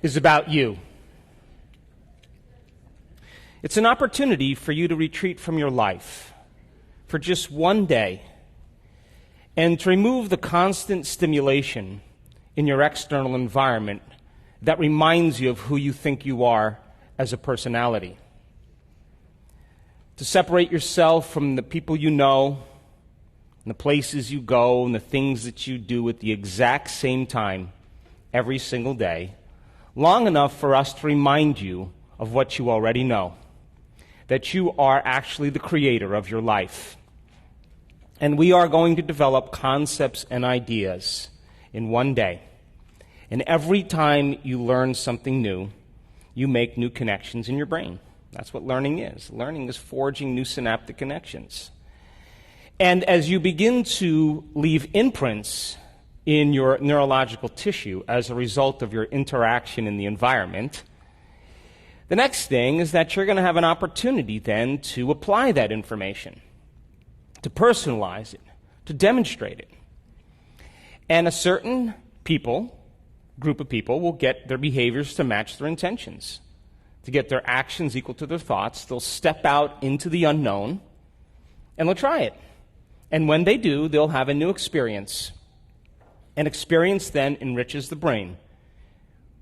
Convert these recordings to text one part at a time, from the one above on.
is about you. It's an opportunity for you to retreat from your life for just one day and to remove the constant stimulation in your external environment that reminds you of who you think you are as a personality. To separate yourself from the people you know, and the places you go, and the things that you do at the exact same time every single day, long enough for us to remind you of what you already know, that you are actually the creator of your life. And we are going to develop concepts and ideas in one day. And every time you learn something new, you make new connections in your brain. That's what learning is. Learning is forging new synaptic connections. And as you begin to leave imprints in your neurological tissue as a result of your interaction in the environment, the next thing is that you're going to have an opportunity then to apply that information, to personalize it, to demonstrate it. And a certain group of people will get their behaviors to match their intentions, to get their actions equal to their thoughts. They'll step out into the unknown and they'll try it. And when they do, they'll have a new experience. An experience then enriches the brain,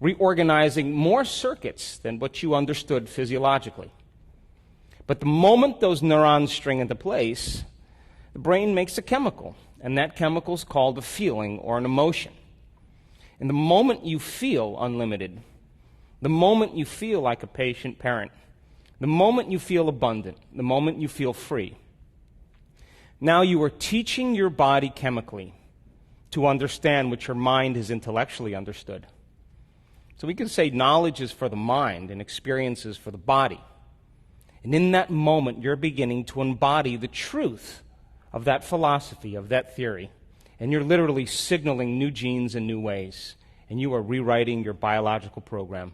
reorganizing more circuits than what you understood physiologically. But the moment those neurons string into place, the brain makes a chemical, and that chemical is called a feeling or an emotion. And the moment you feel unlimited, the moment you feel like a patient parent, the moment you feel abundant, the moment you feel free, now you are teaching your body chemically to understand what your mind has intellectually understood. So we can say knowledge is for the mind and experience is for the body. And in that moment, you're beginning to embody the truth of that philosophy, of that theory. And you're literally signaling new genes in new ways. And you are rewriting your biological program.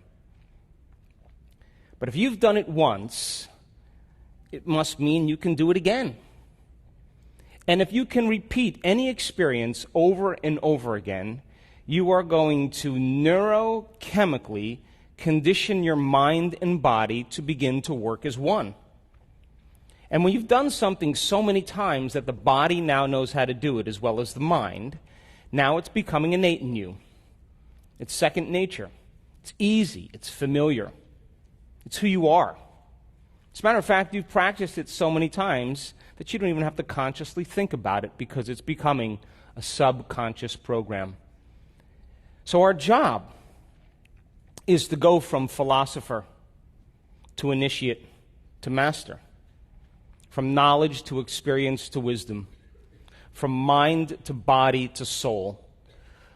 But if you've done it once, it must mean you can do it again. And if you can repeat any experience over and over again, you are going to neurochemically condition your mind and body to begin to work as one. And when you've done something so many times that the body now knows how to do it as well as the mind, now it's becoming innate in you. It's second nature. It's easy. It's familiar. It's who you are. As a matter of fact, you've practiced it so many times that you don't even have to consciously think about it because it's becoming a subconscious program. So our job is to go from philosopher to initiate to master, from knowledge to experience to wisdom, from mind to body to soul,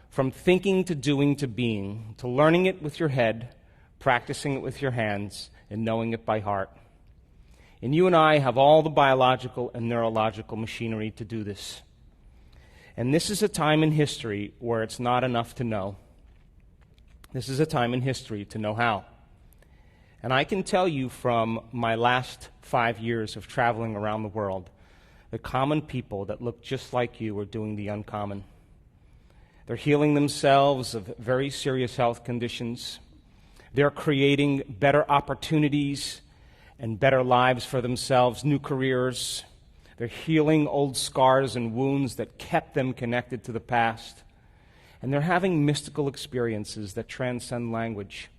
from thinking to doing to being, to learning it with your head, practicing it with your hands, and knowing it by heart. And you and I have all the biological and neurological machinery to do this. And this is a time in history where it's not enough to know. This is a time in history to know how. And I can tell you from my last 5 years of traveling around the world, the common people that look just like you are doing the uncommon. They're healing themselves of very serious health conditions. They're creating better opportunities and better lives for themselves, new careers. They're healing old scars and wounds that kept them connected to the past. And they're having mystical experiences that transcend language,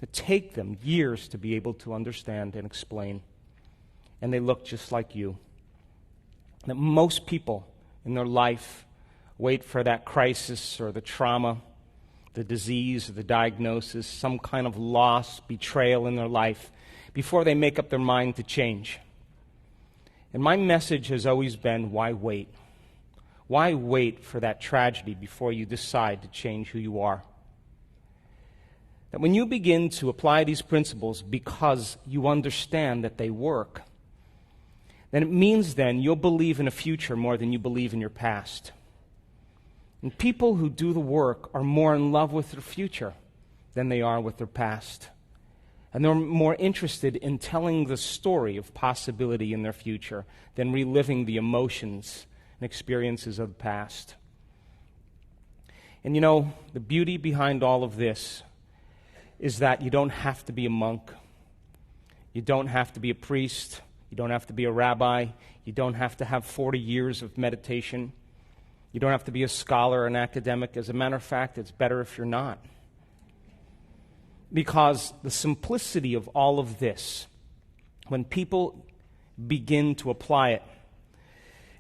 that take them years to be able to understand and explain. And they look just like you. That most people in their life wait for that crisis or the trauma, the disease or the diagnosis, some kind of loss, betrayal in their life, before they make up their mind to change. And my message has always been, why wait? Why wait for that tragedy before you decide to change who you are? That when you begin to apply these principles because you understand that they work, then it means then you'll believe in a future more than you believe in your past. And people who do the work are more in love with their future than they are with their past. And they're more interested in telling the story of possibility in their future than reliving the emotions and experiences of the past. And you know, the beauty behind all of this is that you don't have to be a monk. You don't have to be a priest. You don't have to be a rabbi. You don't have to have 40 years of meditation. You don't have to be a scholar or an academic. As a matter of fact, it's better if you're not. Because the simplicity of all of this, when people begin to apply it,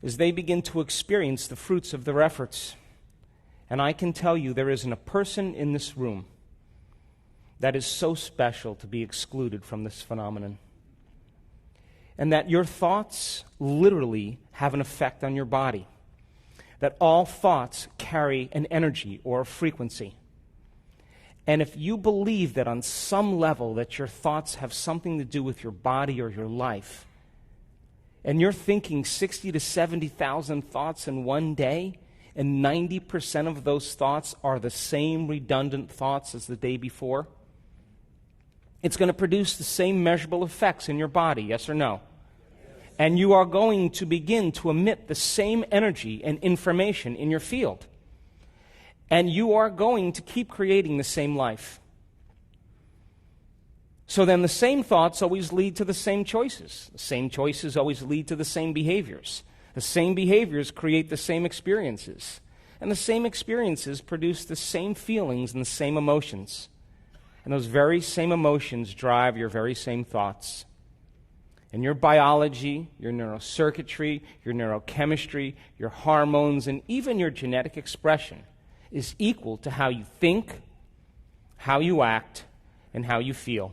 is they begin to experience the fruits of their efforts. And I can tell you there isn't a person in this room that is so special to be excluded from this phenomenon. And that your thoughts literally have an effect on your body. That all thoughts carry an energy or a frequency. And if you believe that on some level that your thoughts have something to do with your body or your life, and you're thinking 60 to 70,000 thoughts in one day, and 90% of those thoughts are the same redundant thoughts as the day before, it's going to produce the same measurable effects in your body, yes or no? And you are going to begin to emit the same energy and information in your field. And you are going to keep creating the same life. So then the same thoughts always lead to the same choices. The same choices always lead to the same behaviors. The same behaviors create the same experiences. And the same experiences produce the same feelings and the same emotions. And those very same emotions drive your very same thoughts. And your biology, your neurocircuitry, your neurochemistry, your hormones, and even your genetic expression is equal to how you think, how you act, and how you feel.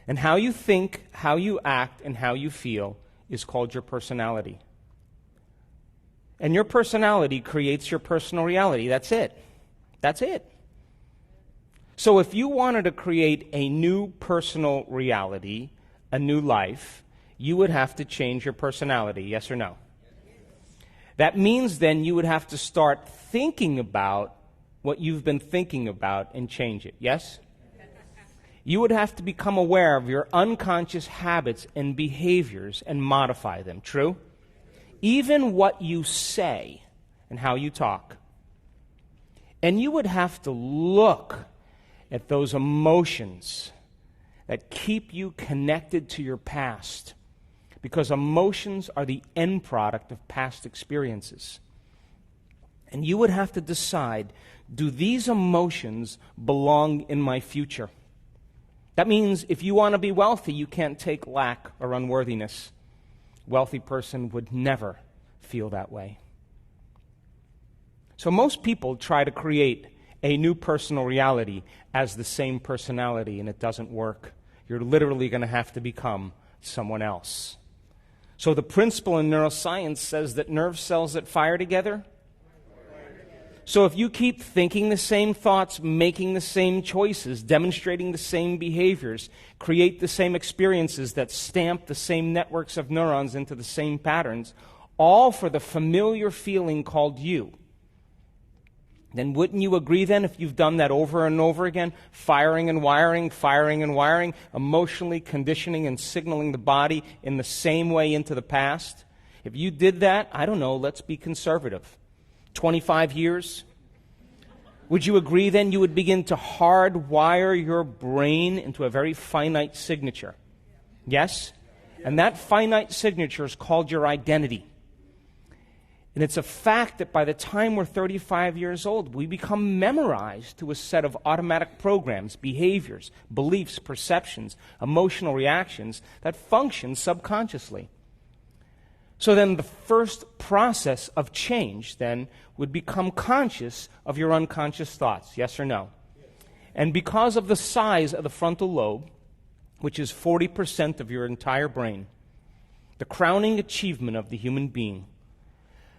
And how you think, how you act, and how you feel is called your personality. And your personality creates your personal reality. That's it. That's it. So if you wanted to create a new personal reality, a new life, you would have to change your personality, yes or no? That means then you would have to start thinking about what you've been thinking about and change it, yes? You would have to become aware of your unconscious habits and behaviors and modify them, true? Even what you say and how you talk. And you would have to look at those emotions that keep you connected to your past, because emotions are the end product of past experiences. And you would have to decide, do these emotions belong in my future? That means if you want to be wealthy, you can't take lack or unworthiness. A wealthy person would never feel that way. So most people try to create a new personal reality as the same personality, and it doesn't work. You're literally going to have to become someone else. So the principle in neuroscience says that nerve cells that fire together. So if you keep thinking the same thoughts, making the same choices, demonstrating the same behaviors, create the same experiences that stamp the same networks of neurons into the same patterns, all for the familiar feeling called you, then wouldn't you agree then, if you've done that over and over again, firing and wiring, emotionally conditioning and signaling the body in the same way into the past? If you did that, I don't know, let's be conservative, 25 years, would you agree then you would begin to hardwire your brain into a very finite signature? Yes? And that finite signature is called your identity. And it's a fact that by the time we're 35 years old, we become memorized to a set of automatic programs, behaviors, beliefs, perceptions, emotional reactions that function subconsciously. So then the first process of change then would become conscious of your unconscious thoughts, yes or no? Yes. And because of the size of the frontal lobe, which is 40% of your entire brain, the crowning achievement of the human being,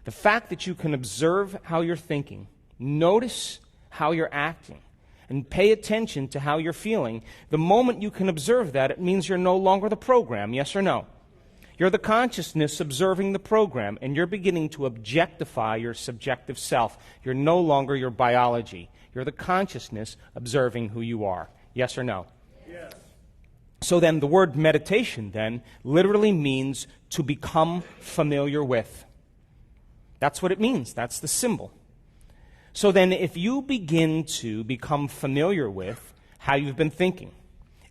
the fact that you can observe how you're thinking, notice how you're acting, and pay attention to how you're feeling, the moment you can observe that, it means you're no longer the program, yes or no? You're the consciousness observing the program, and you're beginning to objectify your subjective self. You're no longer your biology. You're the consciousness observing who you are, yes or no? Yes. So then the word meditation then literally means to become familiar with. That's what it means. That's the symbol. So then if you begin to become familiar with how you've been thinking,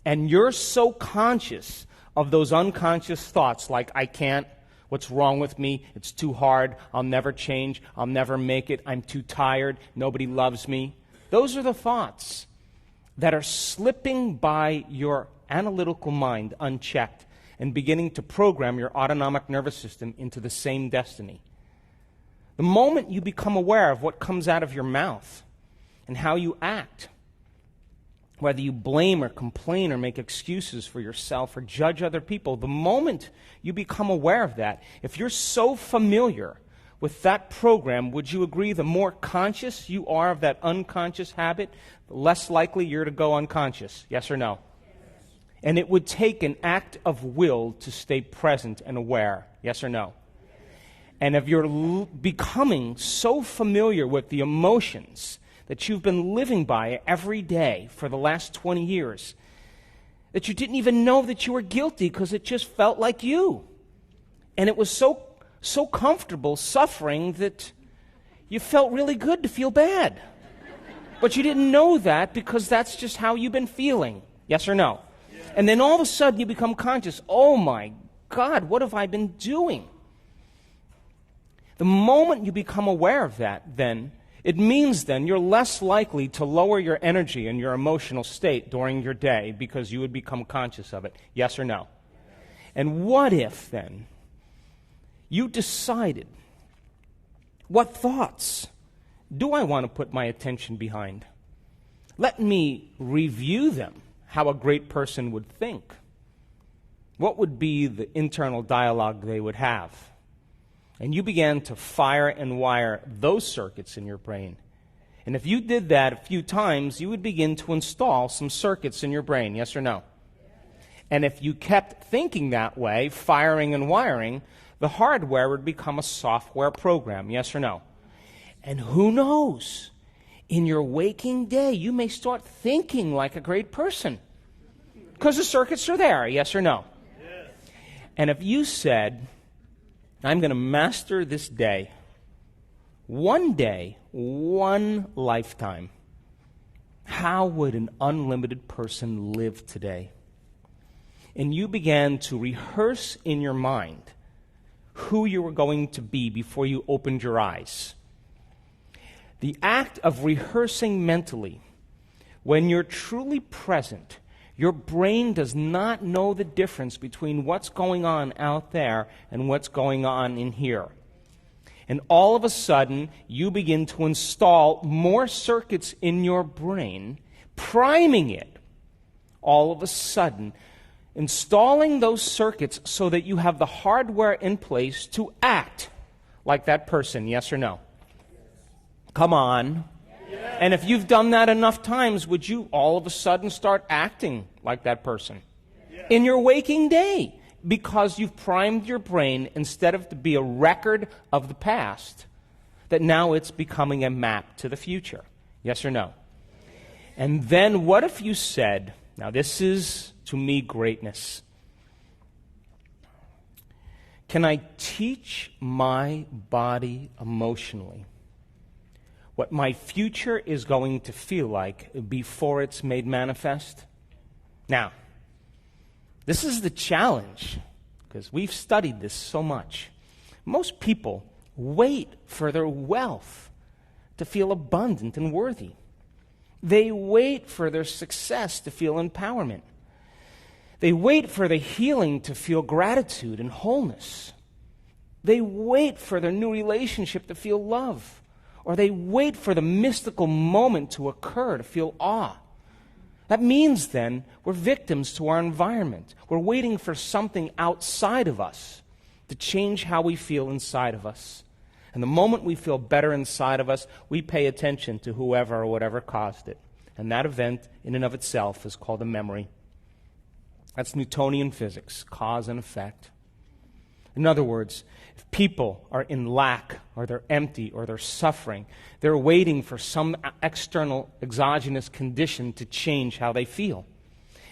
and you're so conscious of those unconscious thoughts like, I can't, what's wrong with me, it's too hard, I'll never change, I'll never make it, I'm too tired, nobody loves me. Those are the thoughts that are slipping by your analytical mind unchecked and beginning to program your autonomic nervous system into the same destiny. The moment you become aware of what comes out of your mouth and how you act, whether you blame or complain or make excuses for yourself or judge other people, the moment you become aware of that, if you're so familiar with that program, would you agree the more conscious you are of that unconscious habit, the less likely you're to go unconscious? Yes or no? Yes. And it would take an act of will to stay present and aware. Yes or no? Yes. And if you're becoming so familiar with the emotions that you've been living by every day for the last 20 years, that you didn't even know that you were guilty because it just felt like you. And it was so comfortable suffering that you felt really good to feel bad. But you didn't know that because that's just how you've been feeling. Yes or no? Yeah. And then all of a sudden you become conscious, oh my God, what have I been doing? The moment you become aware of that, then, it means then you're less likely to lower your energy and your emotional state during your day because you would become conscious of it. Yes or no? And what if then you decided, what thoughts do I want to put my attention behind? Let me review them, how a great person would think. What would be the internal dialogue they would have? And you began to fire and wire those circuits in your brain. And if you did that a few times, you would begin to install some circuits in your brain, yes or no? And if you kept thinking that way, firing and wiring, the hardware would become a software program, yes or no? And who knows? In your waking day, you may start thinking like a great person. Because the circuits are there, yes or no? Yes. And if you said, I'm going to master this day, one lifetime, how would an unlimited person live today? And you began to rehearse in your mind who you were going to be before you opened your eyes. The act of rehearsing mentally, when you're truly present, your brain does not know the difference between what's going on out there and what's going on in here. And all of a sudden, you begin to install more circuits in your brain, priming it. All of a sudden, installing those circuits so that you have the hardware in place to act like that person, yes or no? Come on. Yes. And if you've done that enough times, would you all of a sudden start acting like that person? Yes. In your waking day, because you've primed your brain instead of to be a record of the past, that now it's becoming a map to the future. Yes or no? And then what if you said, now this is, to me, greatness. Can I teach my body emotionally what my future is going to feel like before it's made manifest? Now, this is the challenge, because we've studied this so much. Most people wait for their wealth to feel abundant and worthy. They wait for their success to feel empowerment. They wait for the healing to feel gratitude and wholeness. They wait for their new relationship to feel love. Or they wait for the mystical moment to occur to feel awe. That means then we're victims to our environment. We're waiting for something outside of us to change how we feel inside of us. And the moment we feel better inside of us, we pay attention to whoever or whatever caused it. And that event in and of itself is called a memory. That's Newtonian physics, cause and effect. In other words, if people are in lack, or they're empty, or they're suffering, they're waiting for some external exogenous condition to change how they feel.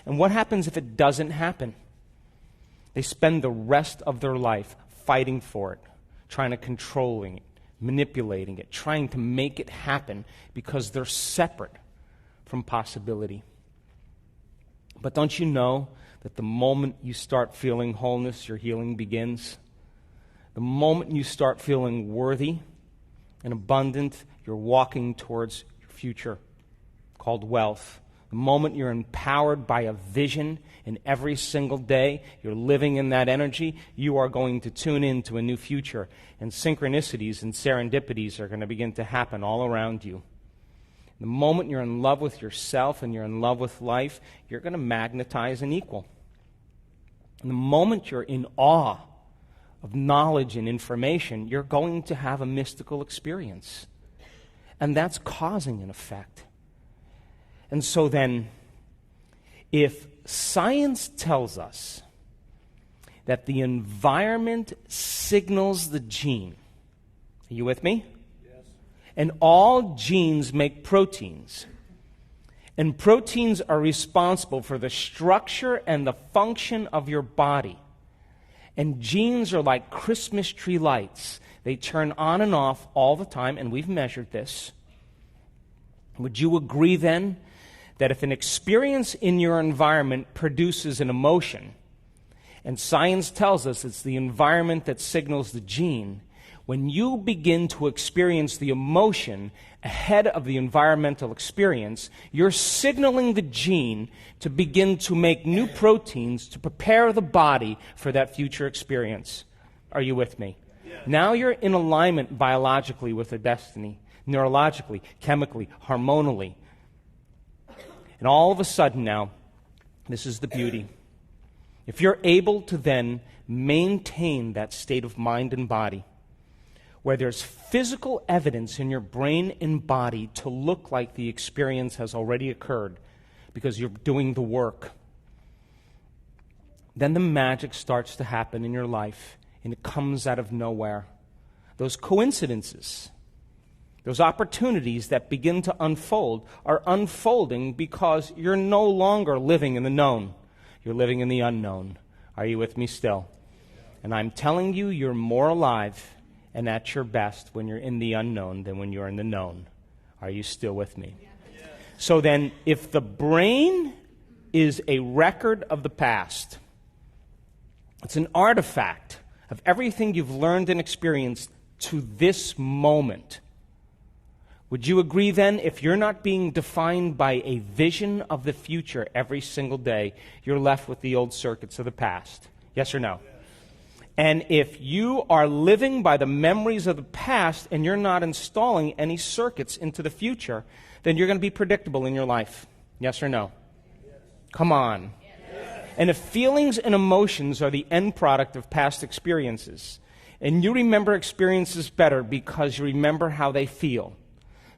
And what happens if it doesn't happen? They spend the rest of their life fighting for it, trying to controlling it, manipulating it, trying to make it happen because they're separate from possibility. But don't you know that the moment you start feeling wholeness, your healing begins? The moment you start feeling worthy and abundant, you're walking towards your future called wealth. The moment you're empowered by a vision, and every single day you're living in that energy, you are going to tune into a new future. And synchronicities and serendipities are going to begin to happen all around you. The moment you're in love with yourself and you're in love with life, you're going to magnetize an equal. And the moment you're in awe of knowledge and information, you're going to have a mystical experience. And that's causing an effect. And so then, if science tells us that the environment signals the gene, are you with me? Yes. And all genes make proteins. And proteins are responsible for the structure and the function of your body. And genes are like Christmas tree lights. They turn on and off all the time, and we've measured this. Would you agree then that if an experience in your environment produces an emotion, and science tells us it's the environment that signals the gene, when you begin to experience the emotion ahead of the environmental experience, you're signaling the gene to begin to make new proteins to prepare the body for that future experience. Are you with me? Yeah. Now you're in alignment biologically with the destiny, neurologically, chemically, hormonally. And all of a sudden now, this is the beauty. If you're able to then maintain that state of mind and body, where there's physical evidence in your brain and body to look like the experience has already occurred because you're doing the work, then the magic starts to happen in your life, and it comes out of nowhere. Those coincidences, those opportunities that begin to unfold are unfolding because you're no longer living in the known. You're living in the unknown. Are you with me still? And I'm telling you, you're more alive and at your best when you're in the unknown than when you're in the known. Are you still with me? Yes. So then, if the brain is a record of the past, it's an artifact of everything you've learned and experienced to this moment. Would you agree then, if you're not being defined by a vision of the future every single day, you're left with the old circuits of the past? Yes or no? And if you are living by the memories of the past and you're not installing any circuits into the future, then you're going to be predictable in your life. Yes or no? Yes. Come on. Yes. And if feelings and emotions are the end product of past experiences, and you remember experiences better because you remember how they feel,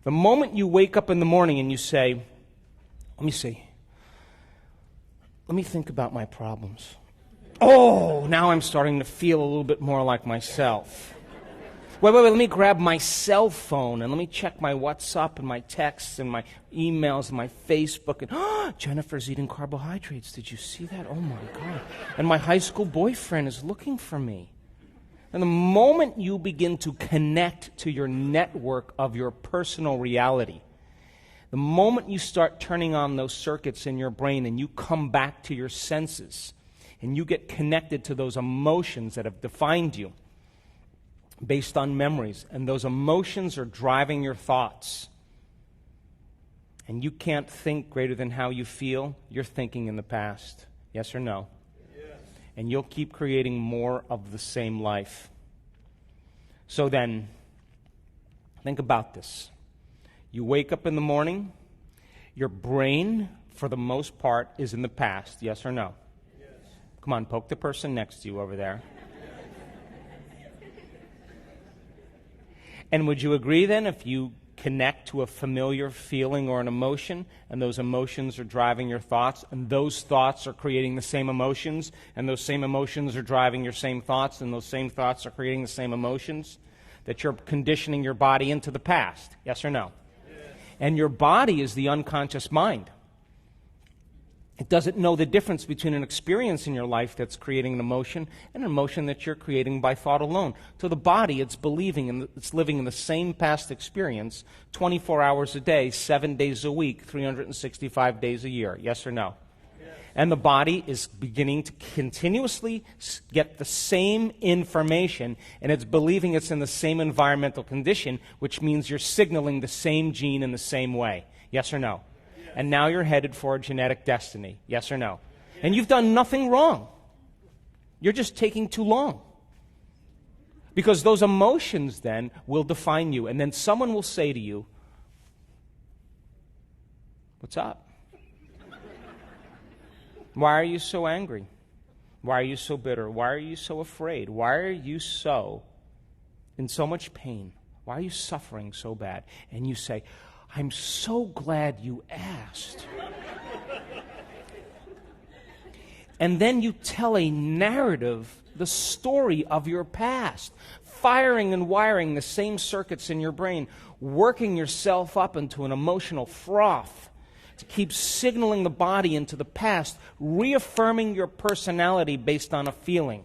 the moment you wake up in the morning and you say, let me think about my problems. Oh, now I'm starting to feel a little bit more like myself. Wait, let me grab my cell phone and let me check my WhatsApp and my texts and my emails and my Facebook. And Jennifer's eating carbohydrates. Did you see that? Oh, my God. And my high school boyfriend is looking for me. And the moment you begin to connect to your network of your personal reality, the moment you start turning on those circuits in your brain and you come back to your senses, and you get connected to those emotions that have defined you based on memories, and those emotions are driving your thoughts, and you can't think greater than how you feel, you're thinking in the past. Yes or no? Yes. And you'll keep creating more of the same life. So then, think about this. You wake up in the morning, your brain, for the most part, is in the past. Yes or no? Come on, poke the person next to you over there. And would you agree then, if you connect to a familiar feeling or an emotion, and those emotions are driving your thoughts, and those thoughts are creating the same emotions, and those same emotions are driving your same thoughts, and those same thoughts are creating the same emotions, that you're conditioning your body into the past? Yes or no? Yes. And your body is the unconscious mind. It doesn't know the difference between an experience in your life that's creating an emotion and an emotion that you're creating by thought alone. To the body, it's believing and it's living in the same past experience 24 hours a day, 7 days a week, 365 days a year. Yes or no? Yes. And the body is beginning to continuously get the same information, and it's believing it's in the same environmental condition, which means you're signaling the same gene in the same way. Yes or no? And now you're headed for a genetic destiny. Yes or no? And you've done nothing wrong. You're just taking too long. Because those emotions then will define you. And then someone will say to you, "What's up? Why are you so angry? Why are you so bitter? Why are you so afraid? Why are you so in so much pain? Why are you suffering so bad?" And you say, "I'm so glad you asked." And then you tell a narrative, the story of your past, firing and wiring the same circuits in your brain, working yourself up into an emotional froth to keep signaling the body into the past, reaffirming your personality based on a feeling.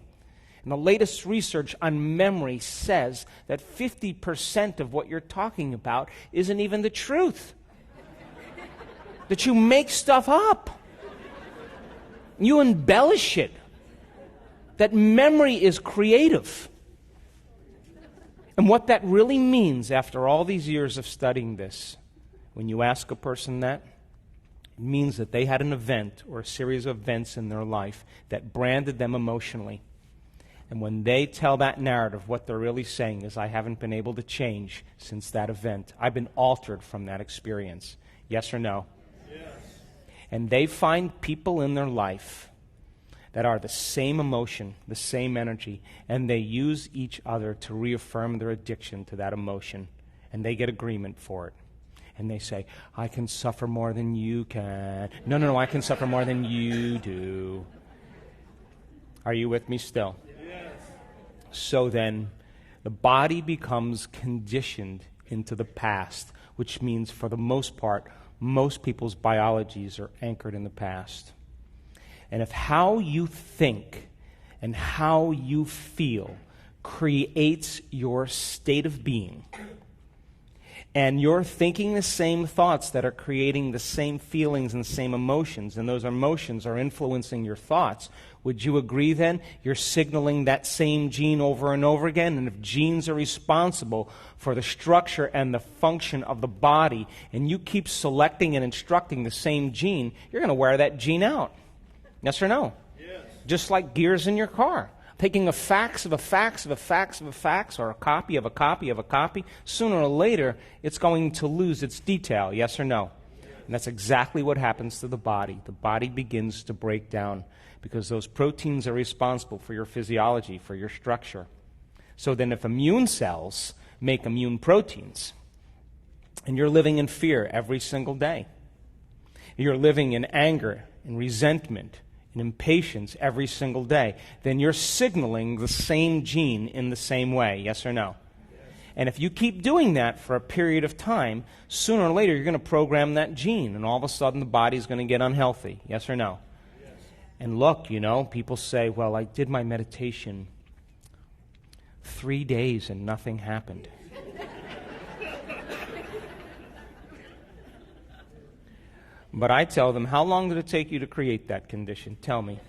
And the latest research on memory says that 50% of what you're talking about isn't even the truth. That you make stuff up. You embellish it. That memory is creative. And what that really means after all these years of studying this, when you ask a person that, it means that they had an event or a series of events in their life that branded them emotionally. And when they tell that narrative, what they're really saying is, "I haven't been able to change since that event. I've been altered from that experience." Yes or no? Yes. And they find people in their life that are the same emotion, the same energy, and they use each other to reaffirm their addiction to that emotion. And they get agreement for it. And they say, "I can suffer more than you can." No, I can suffer more than you do. Are you with me still? So then, the body becomes conditioned into the past, which means for the most part, most people's biologies are anchored in the past. And if how you think and how you feel creates your state of being, and you're thinking the same thoughts that are creating the same feelings and same emotions, and those emotions are influencing your thoughts, would you agree then you're signaling that same gene over and over again? And if genes are responsible for the structure and the function of the body, and you keep selecting and instructing the same gene, you're going to wear that gene out. Yes or no? Yes. Just like gears in your car. Taking a fax of a fax of a fax of a fax, or a copy of a copy of a copy, sooner or later it's going to lose its detail. Yes or no? Yes. And that's exactly what happens to the body. The body begins to break down because those proteins are responsible for your physiology, for your structure. So then if immune cells make immune proteins, and you're living in fear every single day, you're living in anger and resentment and impatience every single day, then you're signaling the same gene in the same way. Yes or no? Yes. And if you keep doing that for a period of time, sooner or later you're going to program that gene, and all of a sudden the body's going to get unhealthy. Yes or no? Yes. And look, people say, "Well, I did my meditation 3 days and nothing happened." But I tell them, how long did it take you to create that condition? Tell me.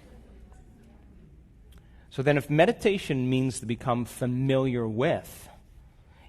So then if meditation means to become familiar with,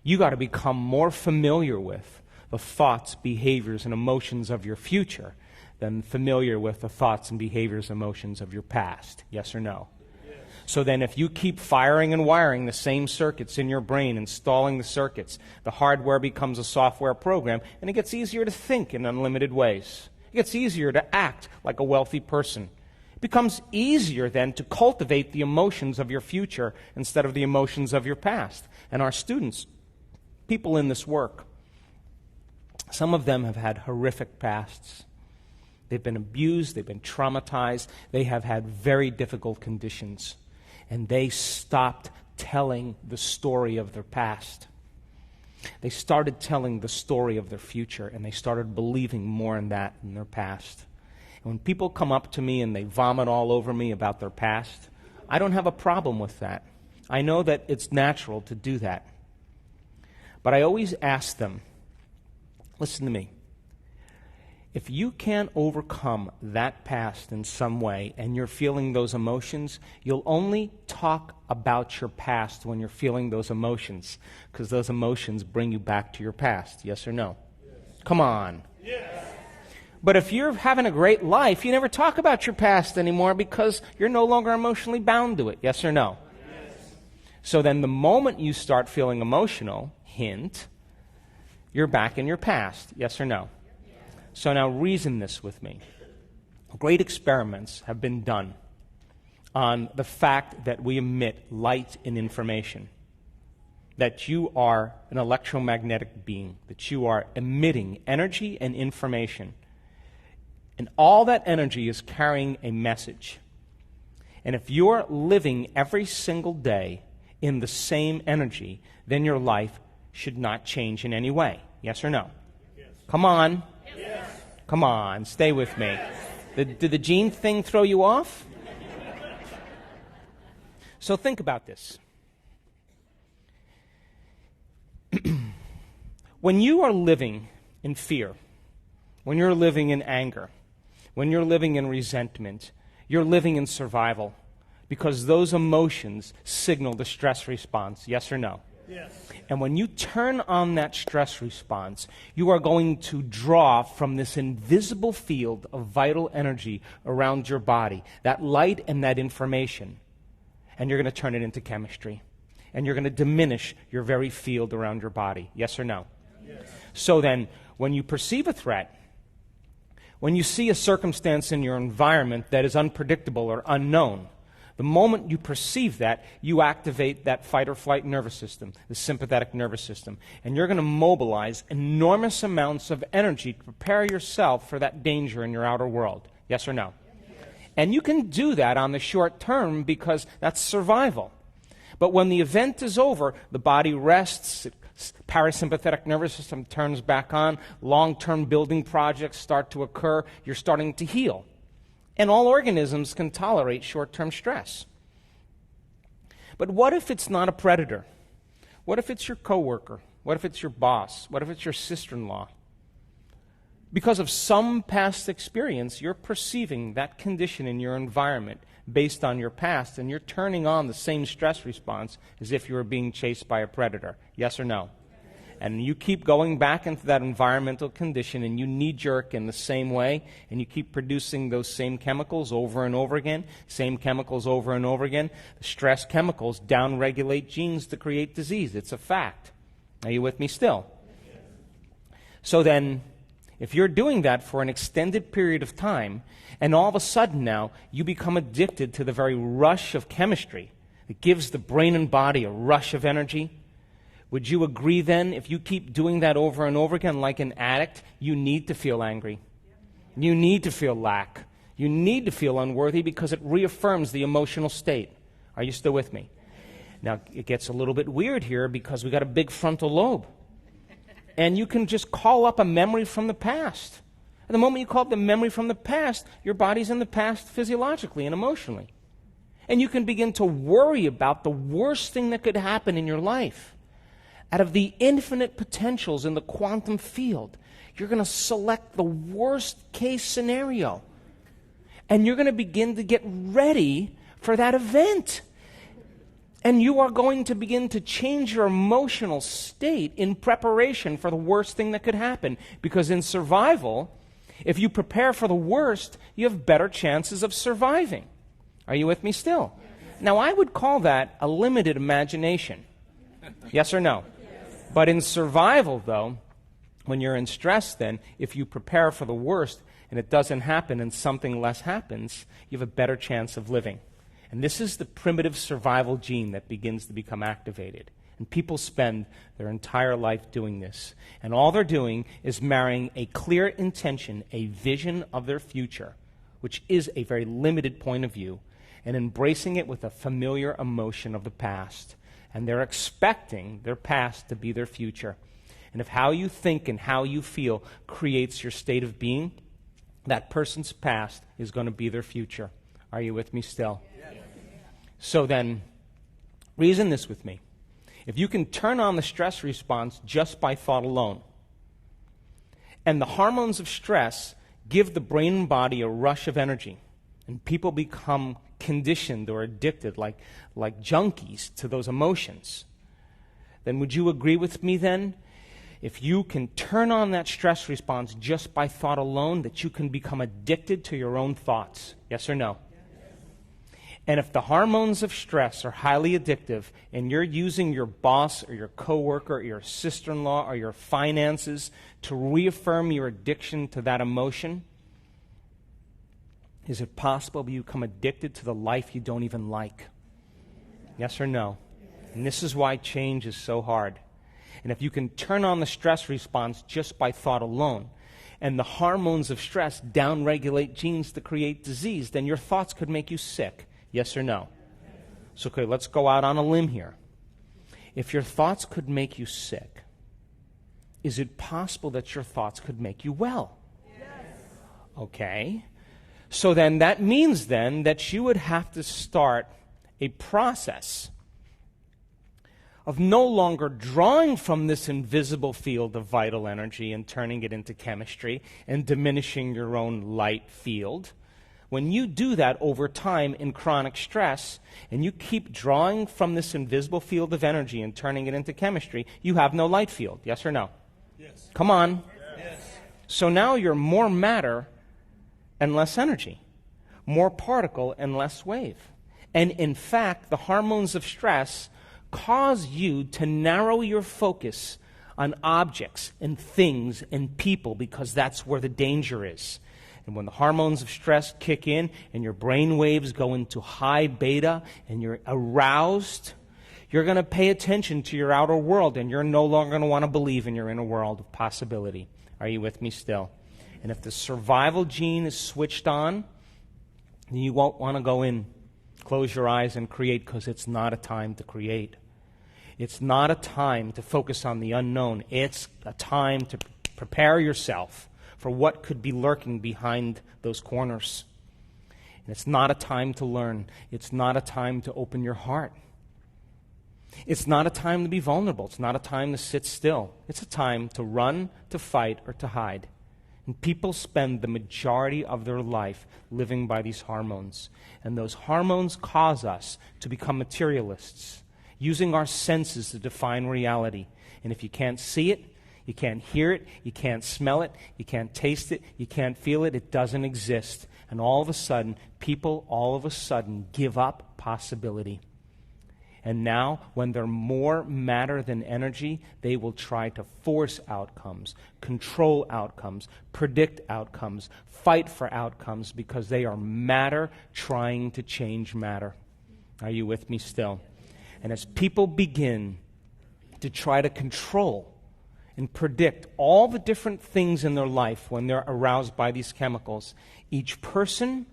you got to become more familiar with the thoughts, behaviors, and emotions of your future than familiar with the thoughts and behaviors, emotions of your past. Yes or no? Yes. So then if you keep firing and wiring the same circuits in your brain, installing the circuits, the hardware becomes a software program, and it gets easier to think in unlimited ways. It gets easier to act like a wealthy person. It becomes easier then to cultivate the emotions of your future instead of the emotions of your past. And our students, people in this work, some of them have had horrific pasts. They've been abused, they've been traumatized, they have had very difficult conditions. And they stopped telling the story of their past. They started telling the story of their future, and they started believing more in that in their past. And when people come up to me and they vomit all over me about their past, I don't have a problem with that. I know that it's natural to do that. But I always ask them, listen to me. If you can't overcome that past in some way and you're feeling those emotions, you'll only talk about your past when you're feeling those emotions, because those emotions bring you back to your past. Yes or no? Yes. Come on. Yes. But if you're having a great life, you never talk about your past anymore because you're no longer emotionally bound to it. Yes or no? Yes. So then the moment you start feeling emotional, hint, you're back in your past. Yes or no? So now reason this with me. Great experiments have been done on the fact that we emit light and information, that you are an electromagnetic being, that you are emitting energy and information. And all that energy is carrying a message. And if you're living every single day in the same energy, then your life should not change in any way. Yes or no? Yes. Come on. Yes. Come on, stay with me. Did the gene thing throw you off? So think about this. When you are living in fear, when you're living in anger, when you're living in resentment, you're living in survival, because those emotions signal the stress response. Yes or no? Yes. And when you turn on that stress response, you are going to draw from this invisible field of vital energy around your body, that light and that information, and you're going to turn it into chemistry. And you're going to diminish your very field around your body. Yes or no? Yes. So then, when you perceive a threat, when you see a circumstance in your environment that is unpredictable or unknown, the moment you perceive that, you activate that fight or flight nervous system, the sympathetic nervous system, and you're going to mobilize enormous amounts of energy to prepare yourself for that danger in your outer world. Yes or no? Yes. And you can do that on the short term because that's survival. But when the event is over, the body rests, parasympathetic nervous system turns back on, long-term building projects start to occur, you're starting to heal. And all organisms can tolerate short-term stress. But what if it's not a predator? What if it's your coworker? What if it's your boss? What if it's your sister-in-law? Because of some past experience, you're perceiving that condition in your environment based on your past, and you're turning on the same stress response as if you were being chased by a predator. Yes or no? And you keep going back into that environmental condition, and you knee-jerk in the same way, and you keep producing those same chemicals over and over again, same chemicals over and over again. The stress chemicals downregulate genes to create disease. It's a fact. Are you with me still? So then, if you're doing that for an extended period of time, and all of a sudden now you become addicted to the very rush of chemistry that gives the brain and body a rush of energy, would you agree then, if you keep doing that over and over again like an addict, you need to feel angry. You need to feel lack. You need to feel unworthy because it reaffirms the emotional state. Are you still with me? Now, it gets a little bit weird here because we got a big frontal lobe. And you can just call up a memory from the past. And the moment you call up the memory from the past, your body's in the past physiologically and emotionally. And you can begin to worry about the worst thing that could happen in your life. Out of the infinite potentials in the quantum field, you're going to select the worst case scenario. And you're going to begin to get ready for that event. And you are going to begin to change your emotional state in preparation for the worst thing that could happen. Because in survival, if you prepare for the worst, you have better chances of surviving. Are you with me still? Now, I would call that a limited imagination. Yes or no? But in survival, though, when you're in stress, then, if you prepare for the worst and it doesn't happen and something less happens, you have a better chance of living. And this is the primitive survival gene that begins to become activated. And people spend their entire life doing this. And all they're doing is marrying a clear intention, a vision of their future, which is a very limited point of view, and embracing it with a familiar emotion of the past. And they're expecting their past to be their future. And if how you think and how you feel creates your state of being, that person's past is going to be their future. Are you with me still? Yes. So then, reason this with me. If you can turn on the stress response just by thought alone, and the hormones of stress give the brain and body a rush of energy, and people become conditioned or addicted like junkies to those emotions, then would you agree with me then? If you can turn on that stress response just by thought alone, that you can become addicted to your own thoughts. Yes or no? And if the hormones of stress are highly addictive and you're using your boss or your coworker or your sister-in-law or your finances to reaffirm your addiction to that emotion, is it possible you become addicted to the life you don't even like? Yes or no? And this is why change is so hard. And if you can turn on the stress response just by thought alone, and the hormones of stress downregulate genes to create disease, then your thoughts could make you sick. Yes or no? So, okay, let's go out on a limb here. If your thoughts could make you sick, is it possible that your thoughts could make you well? Yes. Okay. So then that means then that you would have to start a process of no longer drawing from this invisible field of vital energy and turning it into chemistry and diminishing your own light field. When you do that over time in chronic stress, and you keep drawing from this invisible field of energy and turning it into chemistry, you have no light field. Yes or no? Yes. Come on. Yes. So now you're more matter and less energy, more particle and less wave. And in fact, the hormones of stress cause you to narrow your focus on objects and things and people, because that's where the danger is. And when the hormones of stress kick in and your brain waves go into high beta and you're aroused, you're going to pay attention to your outer world, and you're no longer going to want to believe in your inner world of possibility. Are you with me still? And if the survival gene is switched on, then you won't want to go in, close your eyes and create, because it's not a time to create. It's not a time to focus on the unknown. It's a time to prepare yourself for what could be lurking behind those corners. And it's not a time to learn. It's not a time to open your heart. It's not a time to be vulnerable. It's not a time to sit still. It's a time to run, to fight, or to hide. And people spend the majority of their life living by these hormones. And those hormones cause us to become materialists, using our senses to define reality. And if you can't see it, you can't hear it, you can't smell it, you can't taste it, you can't feel it, it doesn't exist. And all of a sudden, people all of a sudden give up possibility. And now, when they're more matter than energy, they will try to force outcomes, control outcomes, predict outcomes, fight for outcomes, because they are matter trying to change matter. Are you with me still? And as people begin to try to control and predict all the different things in their life when they're aroused by these chemicals, each person,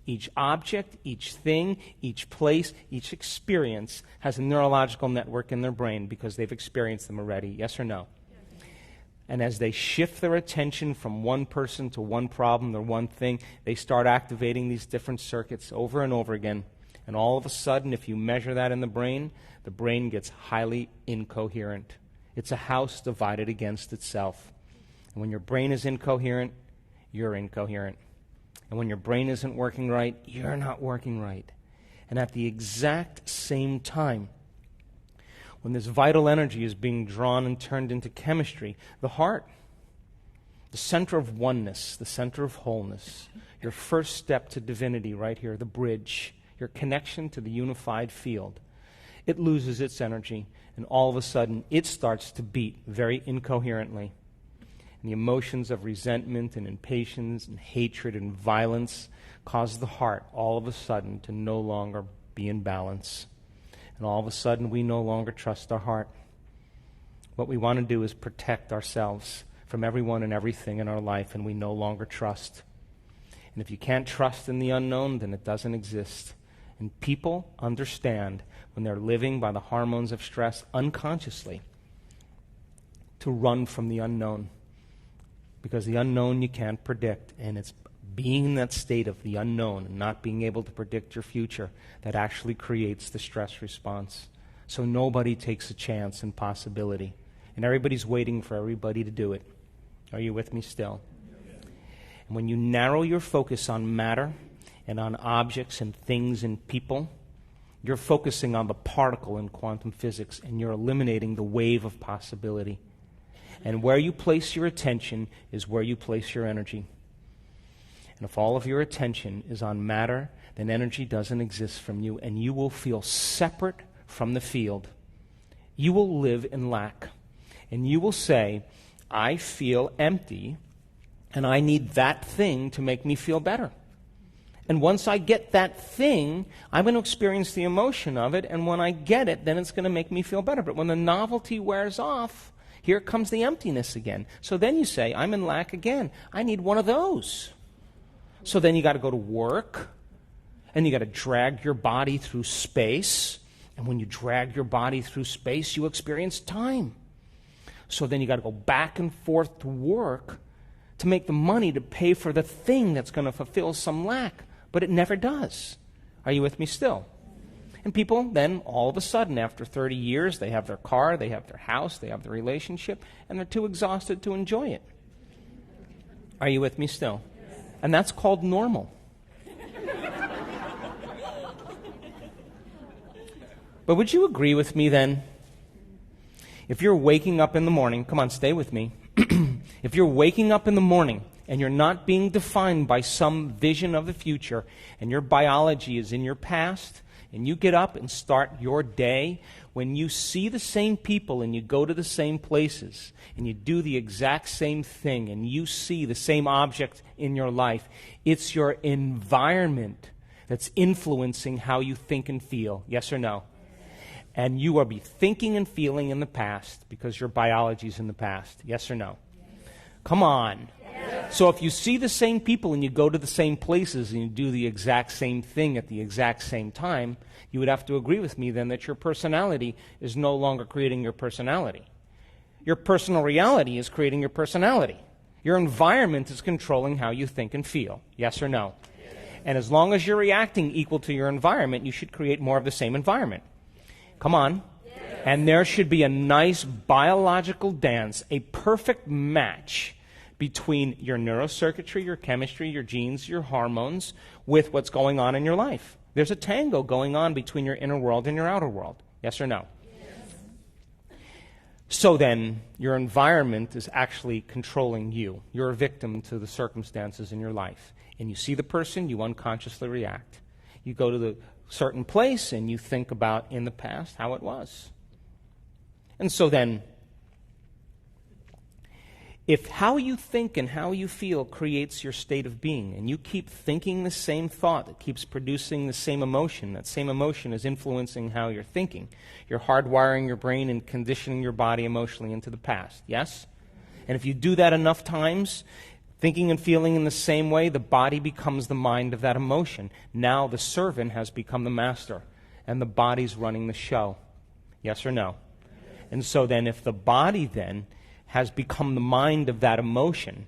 each object, each thing, each place, each experience has a neurological network in their brain because they've experienced them already. Yes or no? Yes. And as they shift their attention from one person to one problem or one thing, they start activating these different circuits over and over again. And all of a sudden, if you measure that in the brain gets highly incoherent. It's a house divided against itself. And when your brain is incoherent, you're incoherent. And when your brain isn't working right, you're not working right. And at the exact same time, when this vital energy is being drawn and turned into chemistry, the heart, the center of oneness, the center of wholeness, your first step to divinity right here, the bridge, your connection to the unified field, it loses its energy, and all of a sudden it starts to beat very incoherently. And the emotions of resentment and impatience and hatred and violence cause the heart all of a sudden to no longer be in balance. And all of a sudden we no longer trust our heart. What we want to do is protect ourselves from everyone and everything in our life, and we no longer trust. And if you can't trust in the unknown, then it doesn't exist. And people understand when they're living by the hormones of stress unconsciously to run from the unknown. Because the unknown you can't predict, and it's being in that state of the unknown and not being able to predict your future, that actually creates the stress response. So nobody takes a chance and possibility. And everybody's waiting for everybody to do it. Are you with me still? And when you narrow your focus on matter and on objects and things and people, you're focusing on the particle in quantum physics, and you're eliminating the wave of possibility. And where you place your attention is where you place your energy. And if all of your attention is on matter, then energy doesn't exist from you, and you will feel separate from the field. You will live in lack. And you will say, I feel empty, and I need that thing to make me feel better. And once I get that thing, I'm going to experience the emotion of it, and when I get it, then it's going to make me feel better. But when the novelty wears off, here comes the emptiness again. So then you say, I'm in lack again. I need one of those. So then you got to go to work, and you got to drag your body through space. And when you drag your body through space, you experience time. So then you got to go back and forth to work to make the money to pay for the thing that's going to fulfill some lack. But it never does. Are you with me still? And people then, all of a sudden, after 30 years, they have their car, they have their house, they have their relationship, and they're too exhausted to enjoy it. Are you with me still? Yes. And that's called normal. But would you agree with me then? If you're waking up in the morning, come on, stay with me. If you're waking up in the morning and you're not being defined by some vision of the future, and your biology is in your past, and you get up and start your day, when you see the same people and you go to the same places and you do the exact same thing and you see the same object in your life, it's your environment that's influencing how you think and feel. Yes or no? And you will be thinking and feeling in the past because your biology is in the past. Yes or no? Yes. Come on. Yes. So if you see the same people and you go to the same places and you do the exact same thing at the exact same time, you would have to agree with me then that your personality is no longer creating your personality. Your personal reality is creating your personality. Your environment is controlling how you think and feel. Yes or no? Yes. And as long as you're reacting equal to your environment, you should create more of the same environment. Come on. Yes. And there should be a nice biological dance, a perfect match between your neurocircuitry, your chemistry, your genes, your hormones, with what's going on in your life. There's a tango going on between your inner world and your outer world. Yes or no? Yes. So then, your environment is actually controlling you. You're a victim to the circumstances in your life. And you see the person, you unconsciously react. You go to the certain place and you think about in the past how it was. And so then, if how you think and how you feel creates your state of being, and you keep thinking the same thought that keeps producing the same emotion, that same emotion is influencing how you're thinking, you're hardwiring your brain and conditioning your body emotionally into the past, yes? And if you do that enough times, thinking and feeling in the same way, the body becomes the mind of that emotion. Now the servant has become the master, and the body's running the show. Yes or no? And so then if the body then has become the mind of that emotion,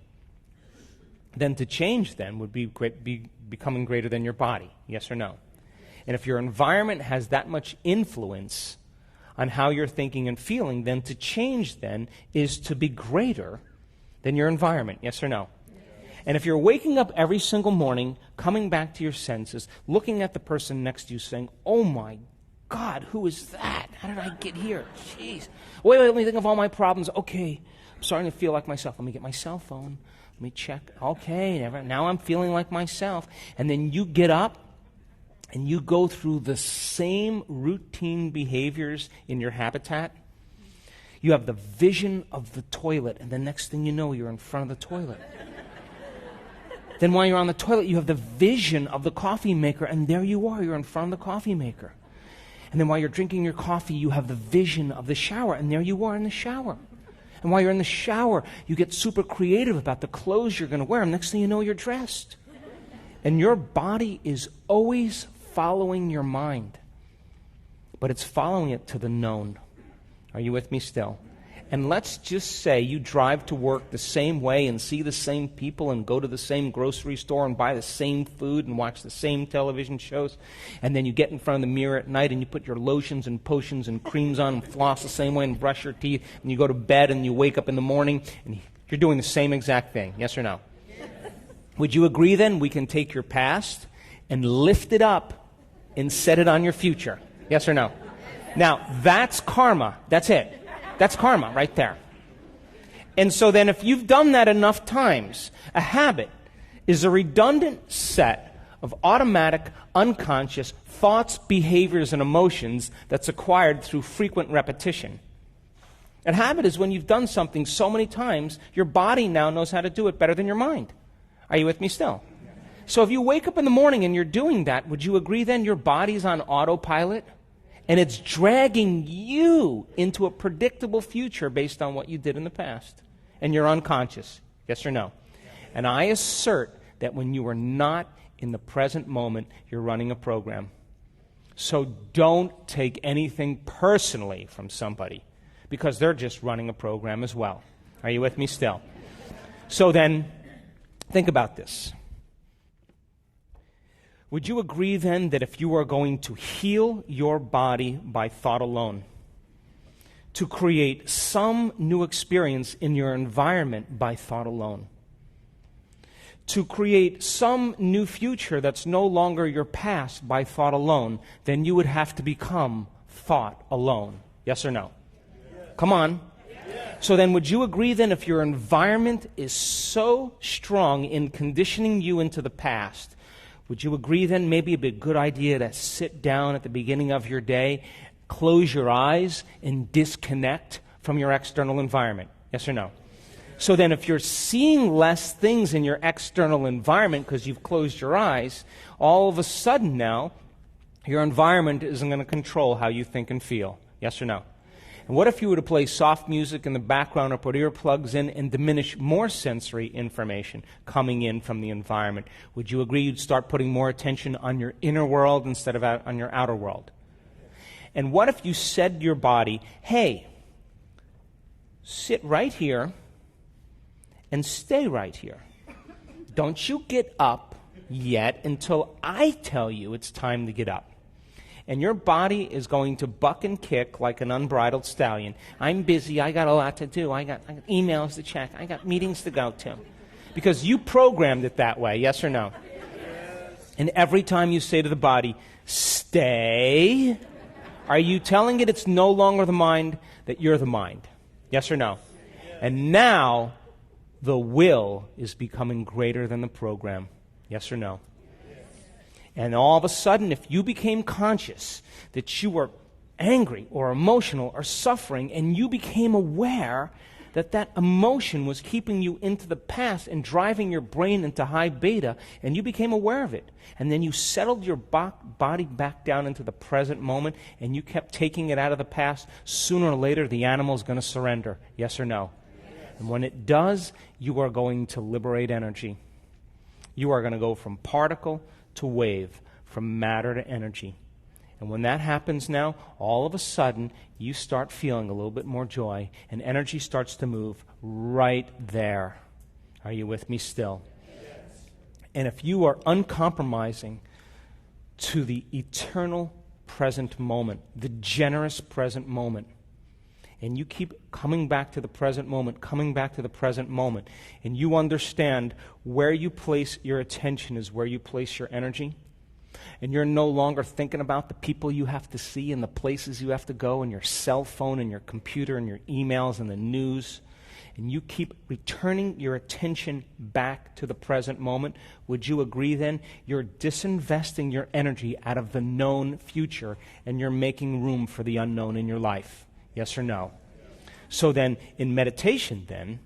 then to change then would be becoming greater than your body. Yes or no? And if your environment has that much influence on how you're thinking and feeling, then to change then is to be greater than your environment. Yes or no? And if you're waking up every single morning, coming back to your senses, looking at the person next to you saying, oh my God, who is that? How did I get here? Jeez. Wait, let me think of all my problems. Okay, I'm starting to feel like myself. Let me get my cell phone. Let me check. Okay, now I'm feeling like myself. And then you get up and you go through the same routine behaviors in your habitat. You have the vision of the toilet, and the next thing you know, you're in front of the toilet. Then while you're on the toilet, you have the vision of the coffee maker, and there you are, you're in front of the coffee maker. And then while you're drinking your coffee, you have the vision of the shower, and there you are in the shower. And while you're in the shower, you get super creative about the clothes you're going to wear, and next thing you know, you're dressed. And your body is always following your mind, but it's following it to the known. Are you with me still? And let's just say you drive to work the same way and see the same people and go to the same grocery store and buy the same food and watch the same television shows. And then you get in front of the mirror at night and you put your lotions and potions and creams on and floss the same way and brush your teeth. And you go to bed and you wake up in the morning and you're doing the same exact thing. Yes or no? Yes. Would you agree then we can take your past and lift it up and set it on your future? Yes or no? Yes. Now, that's karma. That's it. That's karma right there. And so then if you've done that enough times, a habit is a redundant set of automatic, unconscious thoughts, behaviors, and emotions that's acquired through frequent repetition. A habit is when you've done something so many times, your body now knows how to do it better than your mind. Are you with me still? So if you wake up in the morning and you're doing that, would you agree then your body's on autopilot? And it's dragging you into a predictable future based on what you did in the past. And you're unconscious. Yes or no? And I assert that when you are not in the present moment, you're running a program. So don't take anything personally from somebody, because they're just running a program as well. Are you with me still? So then, think about this. Would you agree then that if you are going to heal your body by thought alone, to create some new experience in your environment by thought alone, to create some new future that's no longer your past by thought alone, then you would have to become thought alone? Yes or no? Yes. Come on. Yes. So then would you agree then if your environment is so strong in conditioning you into the past, would you agree then maybe it'd be a good idea to sit down at the beginning of your day, close your eyes, and disconnect from your external environment? Yes or no? So then if you're seeing less things in your external environment because you've closed your eyes, all of a sudden now, your environment isn't going to control how you think and feel. Yes or no? And what if you were to play soft music in the background or put earplugs in and diminish more sensory information coming in from the environment? Would you agree you'd start putting more attention on your inner world instead of on your outer world? And what if you said to your body, hey, sit right here and stay right here. Don't you get up yet until I tell you it's time to get up. And your body is going to buck and kick like an unbridled stallion. I'm busy. I got a lot to do. I got emails to check. I got meetings to go to. Because you programmed it that way, yes or no? Yes. And every time you say to the body, stay, are you telling it it's no longer the mind, that you're the mind? Yes or no? Yes. And now the will is becoming greater than the program. Yes or no? And all of a sudden, if you became conscious that you were angry or emotional or suffering, and you became aware that that emotion was keeping you into the past and driving your brain into high beta, and you became aware of it, and then you settled your body back down into the present moment, and you kept taking it out of the past, sooner or later the animal's going to surrender. Yes or no? Yes. And when it does, you are going to liberate energy. You are going to go from particle to wave, from matter to energy. And when that happens now, all of a sudden, you start feeling a little bit more joy, and energy starts to move right there. Are you with me still? Yes. And if you are uncompromising to the eternal present moment, the generous present moment, and you keep coming back to the present moment, coming back to the present moment, and you understand where you place your attention is where you place your energy, and you're no longer thinking about the people you have to see and the places you have to go and your cell phone and your computer and your emails and the news, and you keep returning your attention back to the present moment, would you agree then you're disinvesting your energy out of the known future and you're making room for the unknown in your life? Yes or no? So then, in meditation then,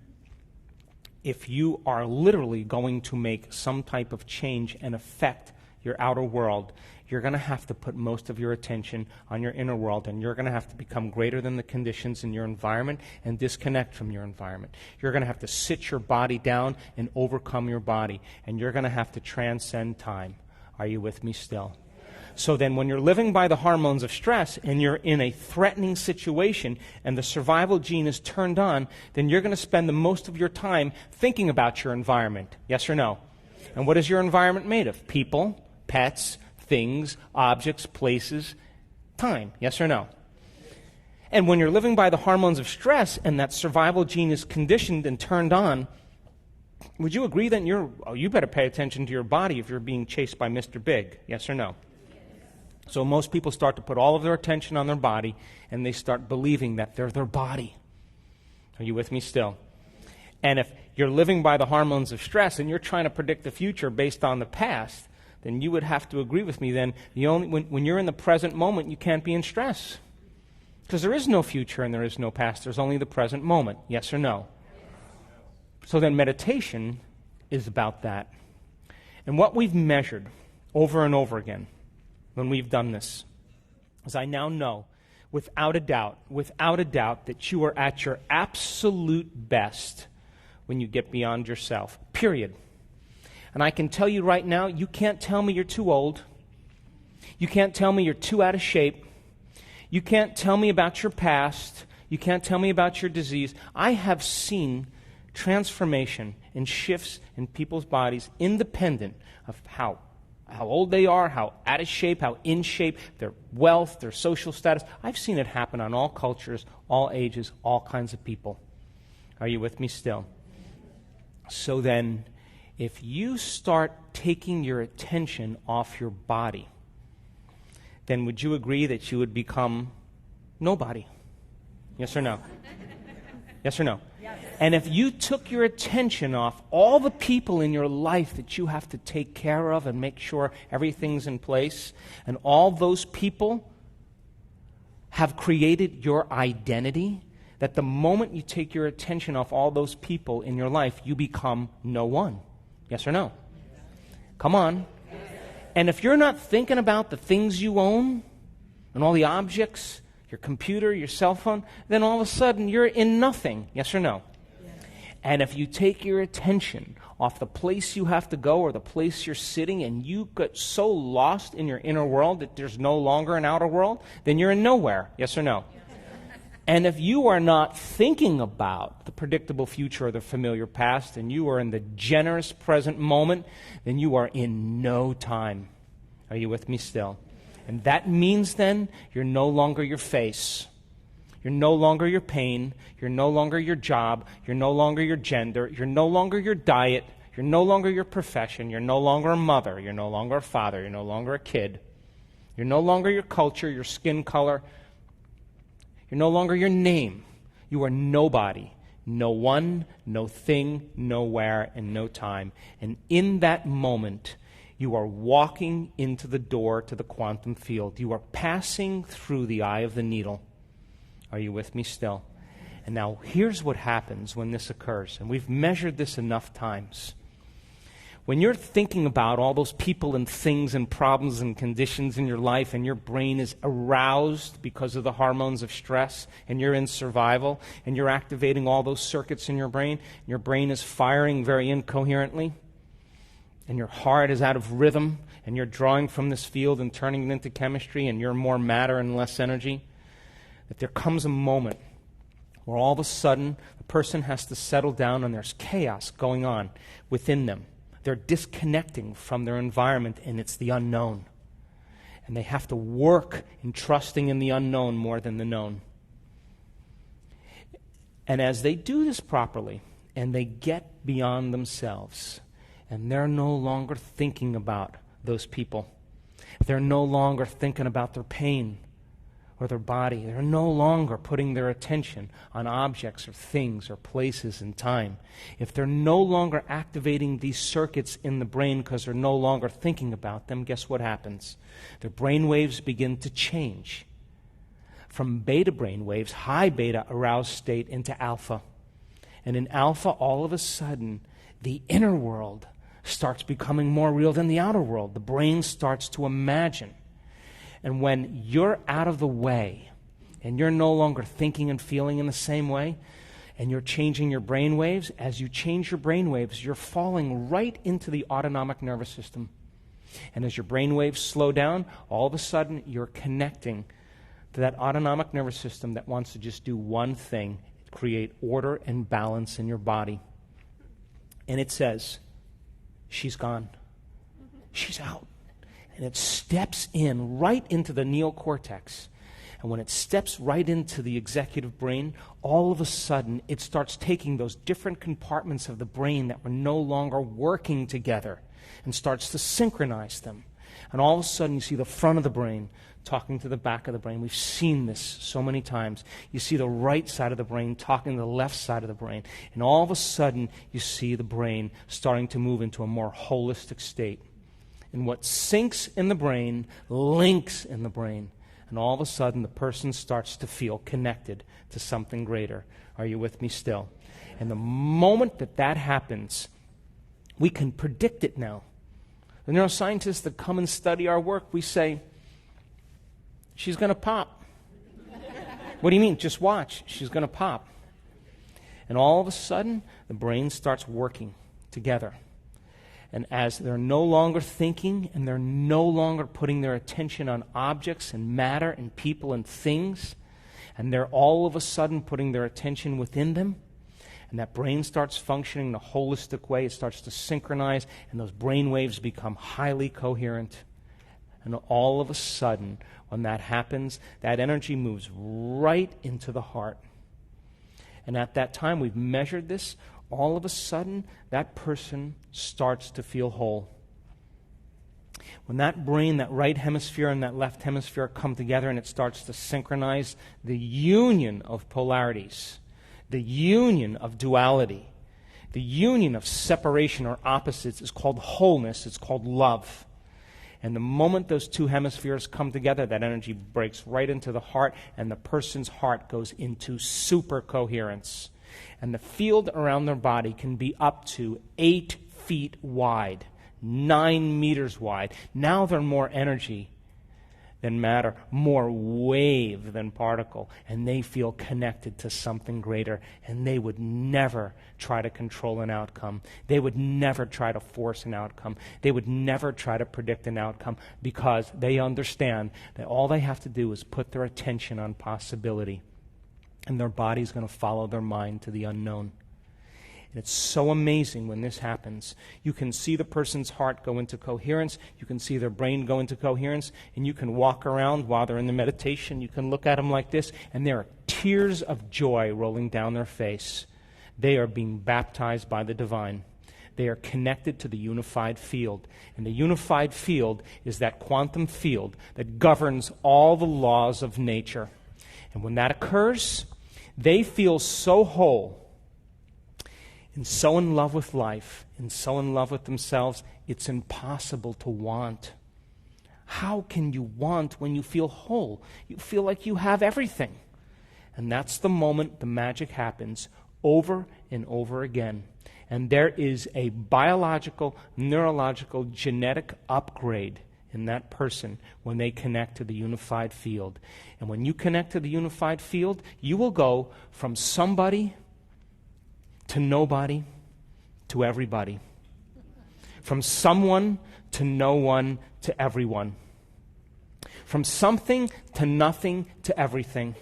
if you are literally going to make some type of change and affect your outer world, you're going to have to put most of your attention on your inner world, and you're going to have to become greater than the conditions in your environment and disconnect from your environment. You're going to have to sit your body down and overcome your body, and you're going to have to transcend time. Are you with me still? So then when you're living by the hormones of stress and you're in a threatening situation and the survival gene is turned on, then you're going to spend the most of your time thinking about your environment. Yes or no? And what is your environment made of? People, pets, things, objects, places, time. Yes or no? And when you're living by the hormones of stress and that survival gene is conditioned and turned on, would you agree that you better pay attention to your body if you're being chased by Mr. Big? Yes or no? So most people start to put all of their attention on their body, and they start believing that they're their body. Are you with me still? And if you're living by the hormones of stress and you're trying to predict the future based on the past, then you would have to agree with me then when you're in the present moment, you can't be in stress. Because there is no future and there is no past. There's only the present moment. Yes or no? So then meditation is about that. And what we've measured over and over again when we've done this, as I now know, without a doubt, that you are at your absolute best when you get beyond yourself, period. And I can tell you right now, you can't tell me you're too old. You can't tell me you're too out of shape. You can't tell me about your past. You can't tell me about your disease. I have seen transformation and shifts in people's bodies independent of how old they are, how out of shape, how in shape, their wealth, their social status. I've seen it happen on all cultures, all ages, all kinds of people. Are you with me still? So then, if you start taking your attention off your body, then would you agree that you would become nobody? Yes or no? Yes or no? Yes. And if you took your attention off all the people in your life that you have to take care of and make sure everything's in place, and all those people have created your identity, that the moment you take your attention off all those people in your life, you become no one. Yes or no? Come on. And if you're not thinking about the things you own and all the objects, your computer, your cell phone, then all of a sudden you're in nothing. Yes or no? Yes. And if you take your attention off the place you have to go or the place you're sitting and you get so lost in your inner world that there's no longer an outer world, then you're in nowhere. Yes or no? Yes. And if you are not thinking about the predictable future or the familiar past and you are in the generous present moment, then you are in no time. Are you with me still? And that means then you're no longer your face. You're no longer your pain. You're no longer your job. You're no longer your gender. You're no longer your diet. You're no longer your profession. You're no longer a mother. You're no longer a father. You're no longer a kid. You're no longer your culture, your skin color. You're no longer your name. You are nobody. No one, no thing, nowhere, and no time. And in that moment, you are walking into the door to the quantum field. You are passing through the eye of the needle. Are you with me still? And now here's what happens when this occurs. And we've measured this enough times. When you're thinking about all those people and things and problems and conditions in your life and your brain is aroused because of the hormones of stress and you're in survival and you're activating all those circuits in your brain is firing very incoherently, and your heart is out of rhythm, and you're drawing from this field and turning it into chemistry, and you're more matter and less energy, that there comes a moment where all of a sudden the person has to settle down and there's chaos going on within them. They're disconnecting from their environment, and it's the unknown. And they have to work in trusting in the unknown more than the known. And as they do this properly, and they get beyond themselves, and they're no longer thinking about those people. They're no longer thinking about their pain or their body. They're no longer putting their attention on objects or things or places and time. If they're no longer activating these circuits in the brain because they're no longer thinking about them, guess what happens? Their brain waves begin to change from beta brain waves, high beta aroused state, into alpha. And in alpha, all of a sudden, the inner world starts becoming more real than the outer world. The brain starts to imagine. And when you're out of the way and you're no longer thinking and feeling in the same way, and you're changing your brain waves, as you change your brain waves, you're falling right into the autonomic nervous system. And as your brain waves slow down, all of a sudden you're connecting to that autonomic nervous system that wants to just do one thing, create order and balance in your body. And it says, she's gone. She's out. And it steps in right into the neocortex. And when it steps right into the executive brain, all of a sudden it starts taking those different compartments of the brain that were no longer working together and starts to synchronize them. And all of a sudden you see the front of the brain talking to the back of the brain. We've seen this so many times. You see the right side of the brain talking to the left side of the brain. And all of a sudden you see the brain starting to move into a more holistic state. And what syncs in the brain links in the brain. And all of a sudden, the person starts to feel connected to something greater. Are you with me still? And the moment that that happens, we can predict it now. The neuroscientists that come and study our work, we say, she's going to pop. What do you mean? Just watch. She's going to pop. And all of a sudden, the brain starts working together. And as they're no longer thinking and they're no longer putting their attention on objects and matter and people and things, and they're all of a sudden putting their attention within them, and that brain starts functioning in a holistic way, it starts to synchronize, and those brain waves become highly coherent. And all of a sudden, when that happens, that energy moves right into the heart. And at that time, we've measured this, all of a sudden, that person starts to feel whole. When that brain, that right hemisphere and that left hemisphere come together and it starts to synchronize, the union of polarities, the union of duality, the union of separation or opposites is called wholeness, it's called love. And the moment those two hemispheres come together, that energy breaks right into the heart, and the person's heart goes into super coherence. And the field around their body can be up to 8 feet wide, 9 meters wide. Now they're more energy than matter, more wave than particle, and they feel connected to something greater, and they would never try to control an outcome. They would never try to force an outcome. They would never try to predict an outcome because they understand that all they have to do is put their attention on possibility, and their body's going to follow their mind to the unknown. And it's so amazing when this happens. You can see the person's heart go into coherence. You can see their brain go into coherence. And you can walk around while they're in the meditation. You can look at them like this. And there are tears of joy rolling down their face. They are being baptized by the divine. They are connected to the unified field. And the unified field is that quantum field that governs all the laws of nature. And when that occurs, they feel so whole and so in love with life, and so in love with themselves, it's impossible to want. How can you want when you feel whole? You feel like you have everything. And that's the moment the magic happens over and over again. And there is a biological, neurological, genetic upgrade in that person when they connect to the unified field. And when you connect to the unified field, you will go from somebody to nobody, to everybody. From someone to no one to everyone. From something to nothing to everything.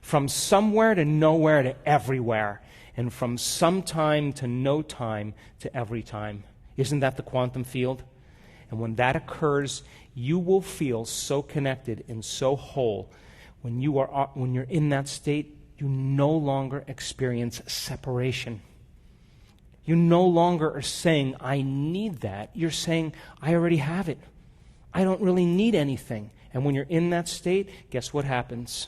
From somewhere to nowhere to everywhere. And from sometime to no time to every time. Isn't that the quantum field? And when that occurs, you will feel so connected and so whole. When you're in that state, you no longer experience separation. You no longer are saying, I need that. You're saying, I already have it. I don't really need anything. And when you're in that state, guess what happens?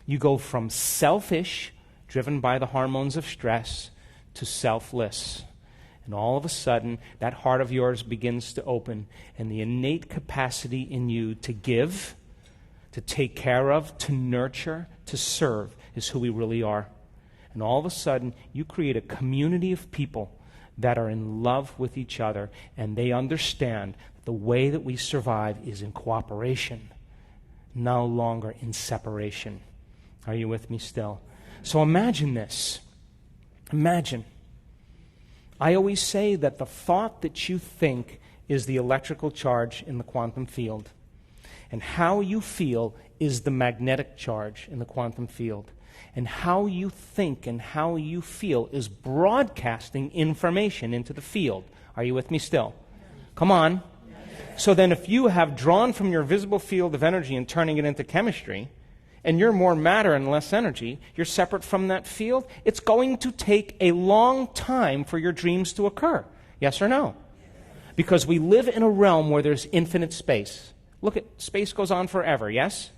You go from selfish, driven by the hormones of stress, to selfless. And all of a sudden, that heart of yours begins to open, and the innate capacity in you to give, to take care of, to nurture, to serve is who we really are. And all of a sudden, you create a community of people that are in love with each other, and they understand that the way that we survive is in cooperation, no longer in separation. Are you with me still? So imagine this. Imagine. I always say that the thought that you think is the electrical charge in the quantum field. And how you feel is the magnetic charge in the quantum field. And how you think and how you feel is broadcasting information into the field. Are you with me still? Come on. So then if you have drawn from your visible field of energy and turning it into chemistry, and you're more matter and less energy, you're separate from that field, it's going to take a long time for your dreams to occur. Yes or no? Because we live in a realm where there's infinite space. Look at, space goes on forever, yes?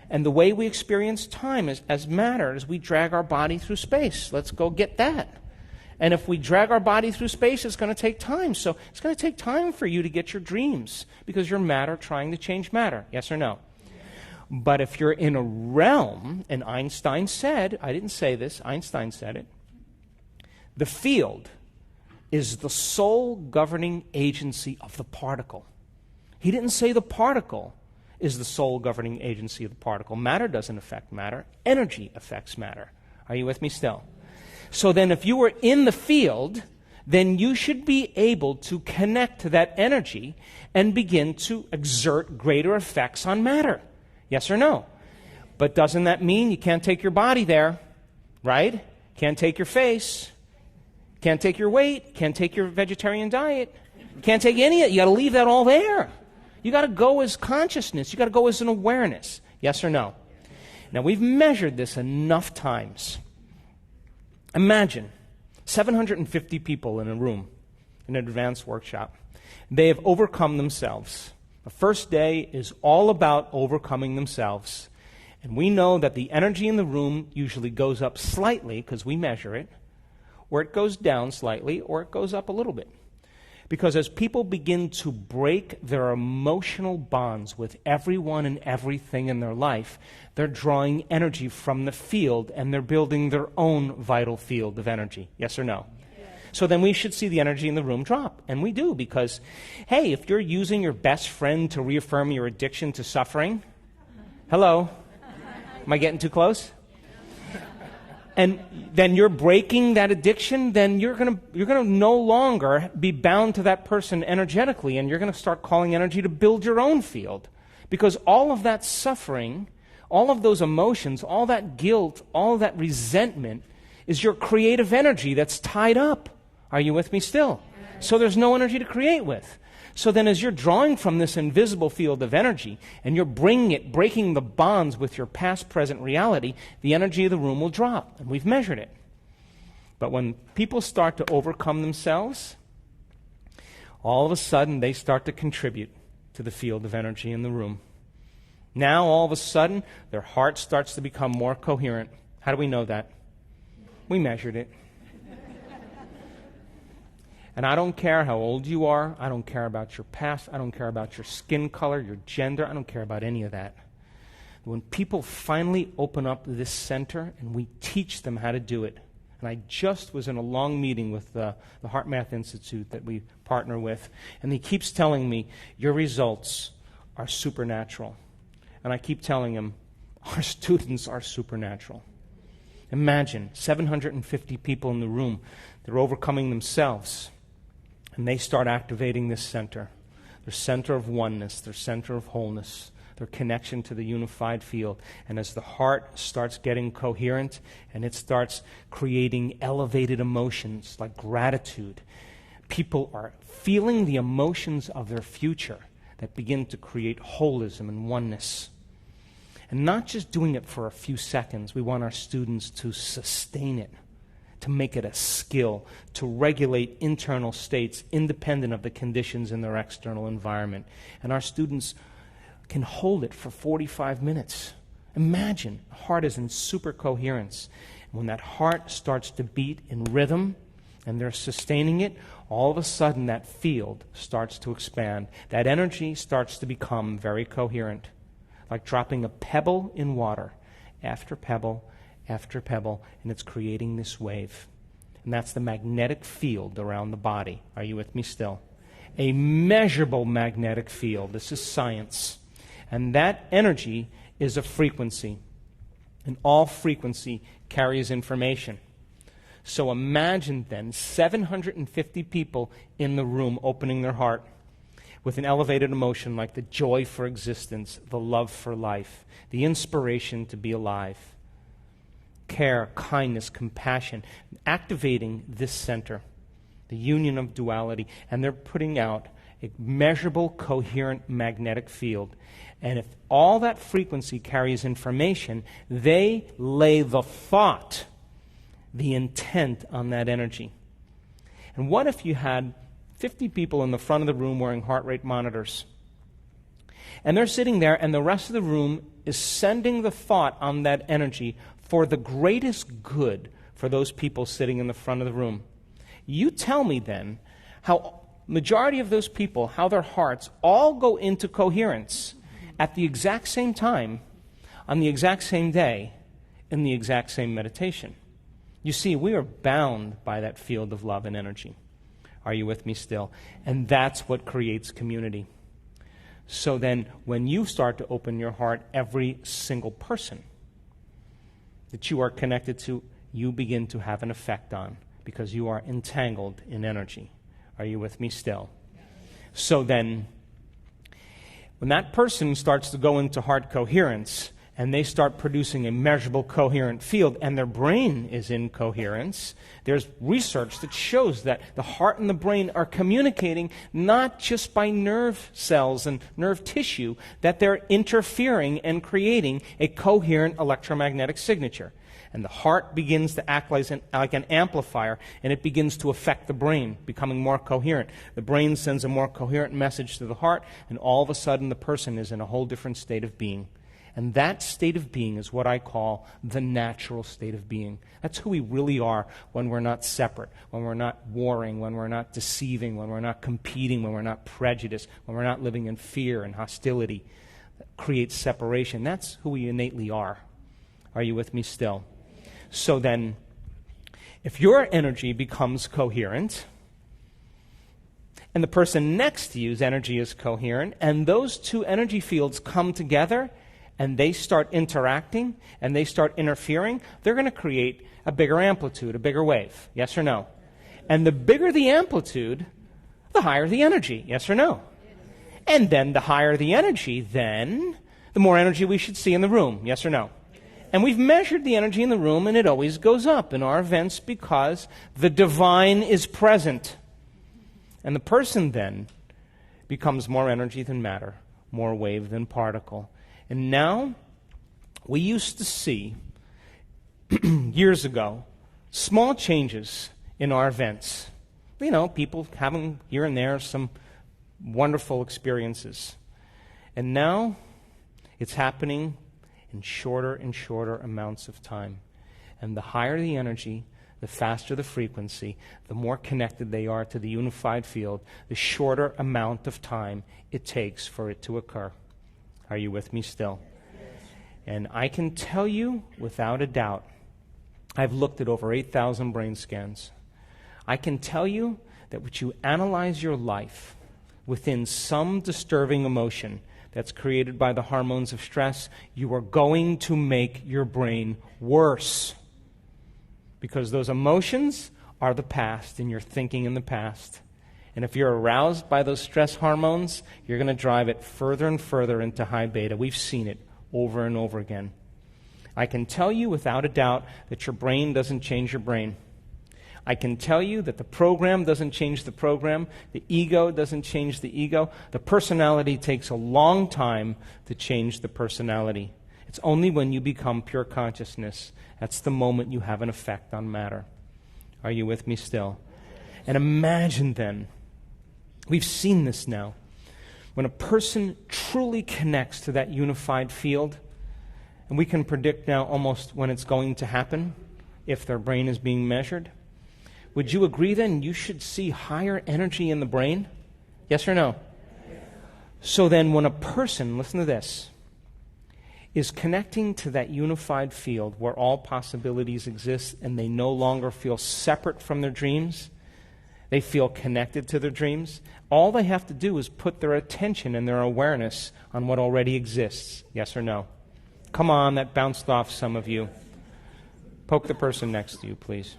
And the way we experience time as matter is we drag our body through space. Let's go get that. And if we drag our body through space, it's going to take time. So it's going to take time for you to get your dreams because you're matter trying to change matter. Yes or no? But if you're in a realm, and Einstein said, I didn't say this, Einstein said it, the field is the sole governing agency of the particle. He didn't say the particle is the sole governing agency of the particle. Matter doesn't affect matter. Energy affects matter. Are you with me still? So then if you were in the field, then you should be able to connect to that energy and begin to exert greater effects on matter. Yes or no? But doesn't that mean you can't take your body there, right? Can't take your face, can't take your weight, can't take your vegetarian diet, can't take any of it. You got to leave that all there. You got to go as consciousness. You got to go as an awareness. Yes or no? Now, we've measured this enough times. Imagine 750 people in a room, in an advanced workshop. They have overcome themselves. The first day is all about overcoming themselves. And we know that the energy in the room usually goes up slightly, because we measure it, or it goes down slightly, or it goes up a little bit. Because as people begin to break their emotional bonds with everyone and everything in their life, they're drawing energy from the field, and they're building their own vital field of energy. Yes or no? Yes. So then we should see the energy in the room drop. And we do, because, hey, if you're using your best friend to reaffirm your addiction to suffering, hello? Am I getting too close? And then you're breaking that addiction, then you're gonna no longer be bound to that person energetically, and you're going to start calling energy to build your own field. Because all of that suffering, all of those emotions, all that guilt, all that resentment is your creative energy that's tied up. Are you with me still? So there's no energy to create with. So then as you're drawing from this invisible field of energy, and you're breaking the bonds with your past, present reality, the energy of the room will drop. And we've measured it. But when people start to overcome themselves, all of a sudden they start to contribute to the field of energy in the room. Now all of a sudden their heart starts to become more coherent. How do we know that? We measured it. And I don't care how old you are. I don't care about your past. I don't care about your skin color, your gender. I don't care about any of that. When people finally open up this center and we teach them how to do it, and I just was in a long meeting with the Heart Math Institute that we partner with, and he keeps telling me, your results are supernatural. And I keep telling him, our students are supernatural. Imagine 750 people in the room. They're overcoming themselves. And they start activating this center, their center of oneness, their center of wholeness, their connection to the unified field. And as the heart starts getting coherent and it starts creating elevated emotions like gratitude, people are feeling the emotions of their future that begin to create holism and oneness. And not just doing it for a few seconds. We want our students to sustain it, to make it a skill, to regulate internal states independent of the conditions in their external environment. And our students can hold it for 45 minutes. Imagine, the heart is in super coherence. When that heart starts to beat in rhythm and they're sustaining it, all of a sudden that field starts to expand. That energy starts to become very coherent, like dropping a pebble in water after pebble, after pebble, and it's creating this wave. And that's the magnetic field around the body. Are you with me still? A measurable magnetic field. This is science. And that energy is a frequency. And all frequency carries information. So imagine then 750 people in the room opening their heart. with an elevated emotion like the joy for existence, the love for life, the inspiration to be alive, care, kindness, compassion, activating this center, the union of duality, and they're putting out a measurable, coherent magnetic field. And if all that frequency carries information, they lay the thought, the intent on that energy. And what if you had 50 people in the front of the room wearing heart rate monitors? And they're sitting there, and the rest of the room is sending the thought on that energy for the greatest good for those people sitting in the front of the room. You tell me then how majority of those people, how their hearts all go into coherence at the exact same time, on the exact same day, in the exact same meditation. You see, we are bound by that field of love and energy. Are you with me still? And that's what creates community. So then, when you start to open your heart, every single person that you are connected to, you begin to have an effect on, because you are entangled in energy. Are you with me still? So then, when that person starts to go into heart coherence, and they start producing a measurable coherent field, and their brain is in coherence, there's research that shows that the heart and the brain are communicating not just by nerve cells and nerve tissue, that they're interfering and creating a coherent electromagnetic signature. And the heart begins to act like an amplifier, and it begins to affect the brain, becoming more coherent. The brain sends a more coherent message to the heart, and all of a sudden the person is in a whole different state of being. And that state of being is what I call the natural state of being. That's who we really are when we're not separate, when we're not warring, when we're not deceiving, when we're not competing, when we're not prejudiced, when we're not living in fear and hostility that creates separation. That's who we innately are. Are you with me still? So then, if your energy becomes coherent, and the person next to you's energy is coherent, and those two energy fields come together, and they start interacting, and they start interfering, they're going to create a bigger amplitude, a bigger wave. Yes or no? And the bigger the amplitude, the higher the energy. Yes or no? And then the higher the energy, then the more energy we should see in the room. Yes or no? And we've measured the energy in the room, and it always goes up in our events because the divine is present. And the person then becomes more energy than matter, more wave than particle. And now, we used to see, years ago, small changes in our events. You know, people having here and there some wonderful experiences. And now, it's happening in shorter and shorter amounts of time. And the higher the energy, the faster the frequency, the more connected they are to the unified field, the shorter amount of time it takes for it to occur. Are you with me still? Yes. And I can tell you without a doubt, I've looked at over 8,000 brain scans. I can tell you that when you analyze your life within some disturbing emotion that's created by the hormones of stress, you are going to make your brain worse. Because those emotions are the past, and you're thinking in the past. And if you're aroused by those stress hormones, you're going to drive it further and further into high beta. We've seen it over and over again. I can tell you without a doubt that your brain doesn't change your brain. I can tell you that the program doesn't change the program. The ego doesn't change the ego. The personality takes a long time to change the personality. It's only when you become pure consciousness. That's the moment you have an effect on matter. Are you with me still? And imagine then, we've seen this now. When a person truly connects to that unified field, and we can predict now almost when it's going to happen, if their brain is being measured, would you agree then you should see higher energy in the brain? Yes or no? Yes. So then when a person, listen to this, is connecting to that unified field where all possibilities exist and they no longer feel separate from their dreams, they feel connected to their dreams. All they have to do is put their attention and their awareness on what already exists. Yes or no? Come on, that bounced off some of you. Poke the person next to you, please.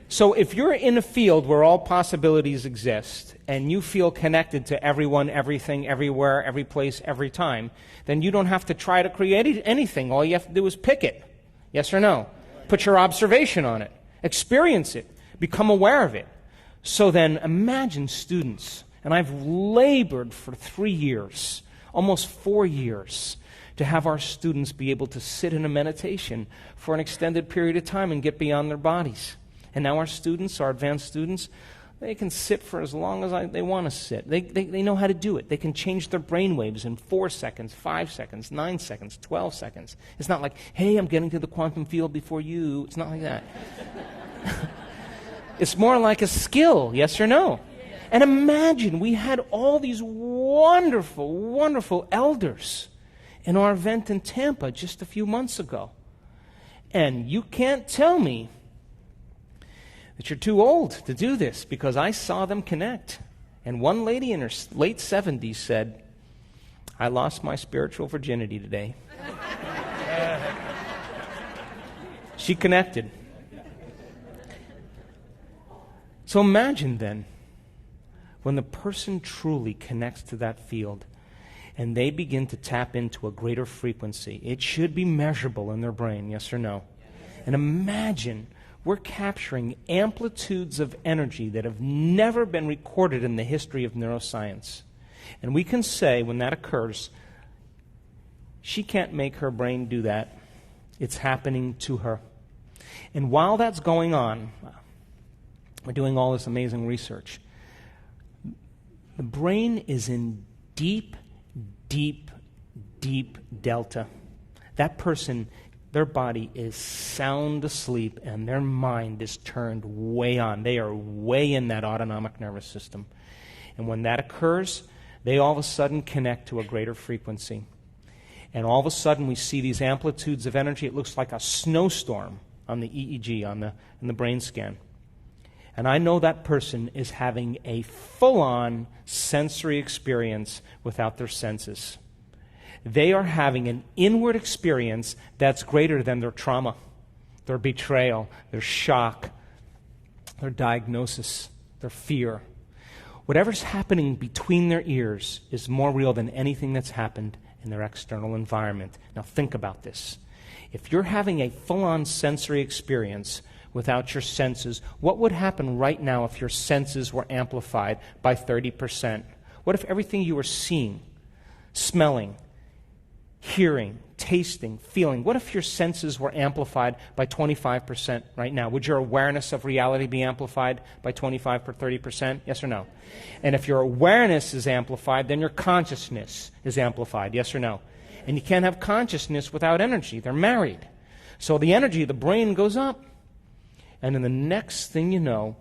So if you're in a field where all possibilities exist and you feel connected to everyone, everything, everywhere, every place, every time, then you don't have to try to create anything. All you have to do is pick it. Yes or no? Put your observation on it. Experience it. Become aware of it. So then imagine students, and I've labored for 3 years, almost 4 years, to have our students be able to sit in a meditation for an extended period of time and get beyond their bodies. And now our students, our advanced students, they can sit for as long as they want to sit. They know how to do it. They can change their brain waves in 4 seconds, 5 seconds, 9 seconds, 12 seconds. It's not like, hey, I'm getting to the quantum field before you. It's not like that. It's more like a skill, yes or no? And imagine we had all these wonderful, wonderful elders in our event in Tampa just a few months ago. And you can't tell me that you're too old to do this, because I saw them connect. And one lady in her late 70s said, I lost my spiritual virginity today. She connected. So imagine then, when the person truly connects to that field and they begin to tap into a greater frequency, it should be measurable in their brain, yes or no? And imagine we're capturing amplitudes of energy that have never been recorded in the history of neuroscience. And we can say, when that occurs, she can't make her brain do that. It's happening to her. And while that's going on, we're doing all this amazing research. The brain is in deep, deep, deep delta. That person, their body is sound asleep and their mind is turned way on. They are way in that autonomic nervous system. And when that occurs, they all of a sudden connect to a greater frequency. And all of a sudden we see these amplitudes of energy. It looks like a snowstorm on the EEG, in the brain scan. And I know that person is having a full-on sensory experience without their senses. They are having an inward experience that's greater than their trauma, their betrayal, their shock, their diagnosis, their fear. Whatever's happening between their ears is more real than anything that's happened in their external environment. Now think about this. If you're having a full-on sensory experience without your senses, what would happen right now if your senses were amplified by 30%? What if everything you were seeing, smelling, hearing, tasting, feeling, what if your senses were amplified by 25% right now? Would your awareness of reality be amplified by 25 or 30%? Yes or no? And if your awareness is amplified, then your consciousness is amplified. Yes or no? And you can't have consciousness without energy. They're married. So the energy of the brain goes up. And then the next thing you know,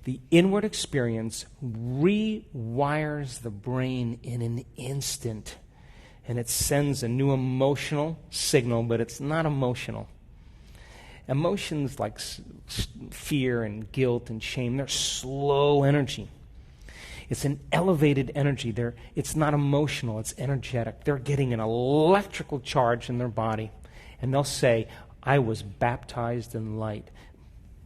the inward experience rewires the brain in an instant. And it sends a new emotional signal, but it's not emotional. Emotions like fear and guilt and shame, they're slow energy. It's an elevated energy. It's not emotional, it's energetic. They're getting an electrical charge in their body. And they'll say, I was baptized in light.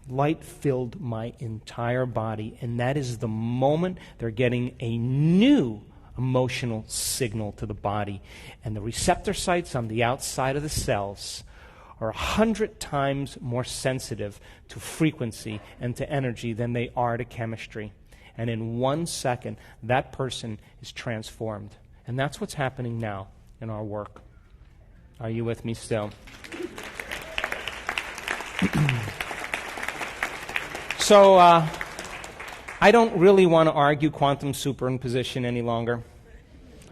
Light filled my entire body. And that is the moment they're getting a new emotional signal to the body. And the receptor sites on the outside of the cells are 100 times more sensitive to frequency and to energy than they are to chemistry. And in 1 second, that person is transformed. And that's what's happening now in our work. Are you with me still? So, I don't really want to argue quantum superimposition any longer.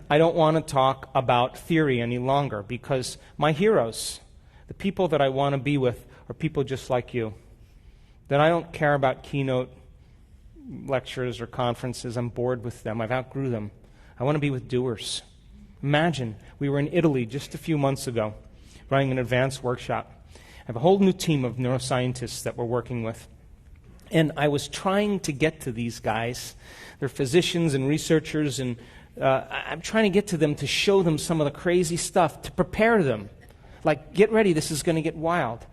I don't want to talk about theory any longer, because my heroes, the people that I want to be with, are people just like you. That I don't care about keynote lectures or conferences. I'm bored with them. I've outgrew them. I want to be with doers. Imagine, we were in Italy just a few months ago, running an advanced workshop. I have a whole new team of neuroscientists that we're working with. And I was trying to get to these guys. They're physicians and researchers, and I'm trying to get to them to show them some of the crazy stuff, to prepare them. Like, get ready, this is going to get wild.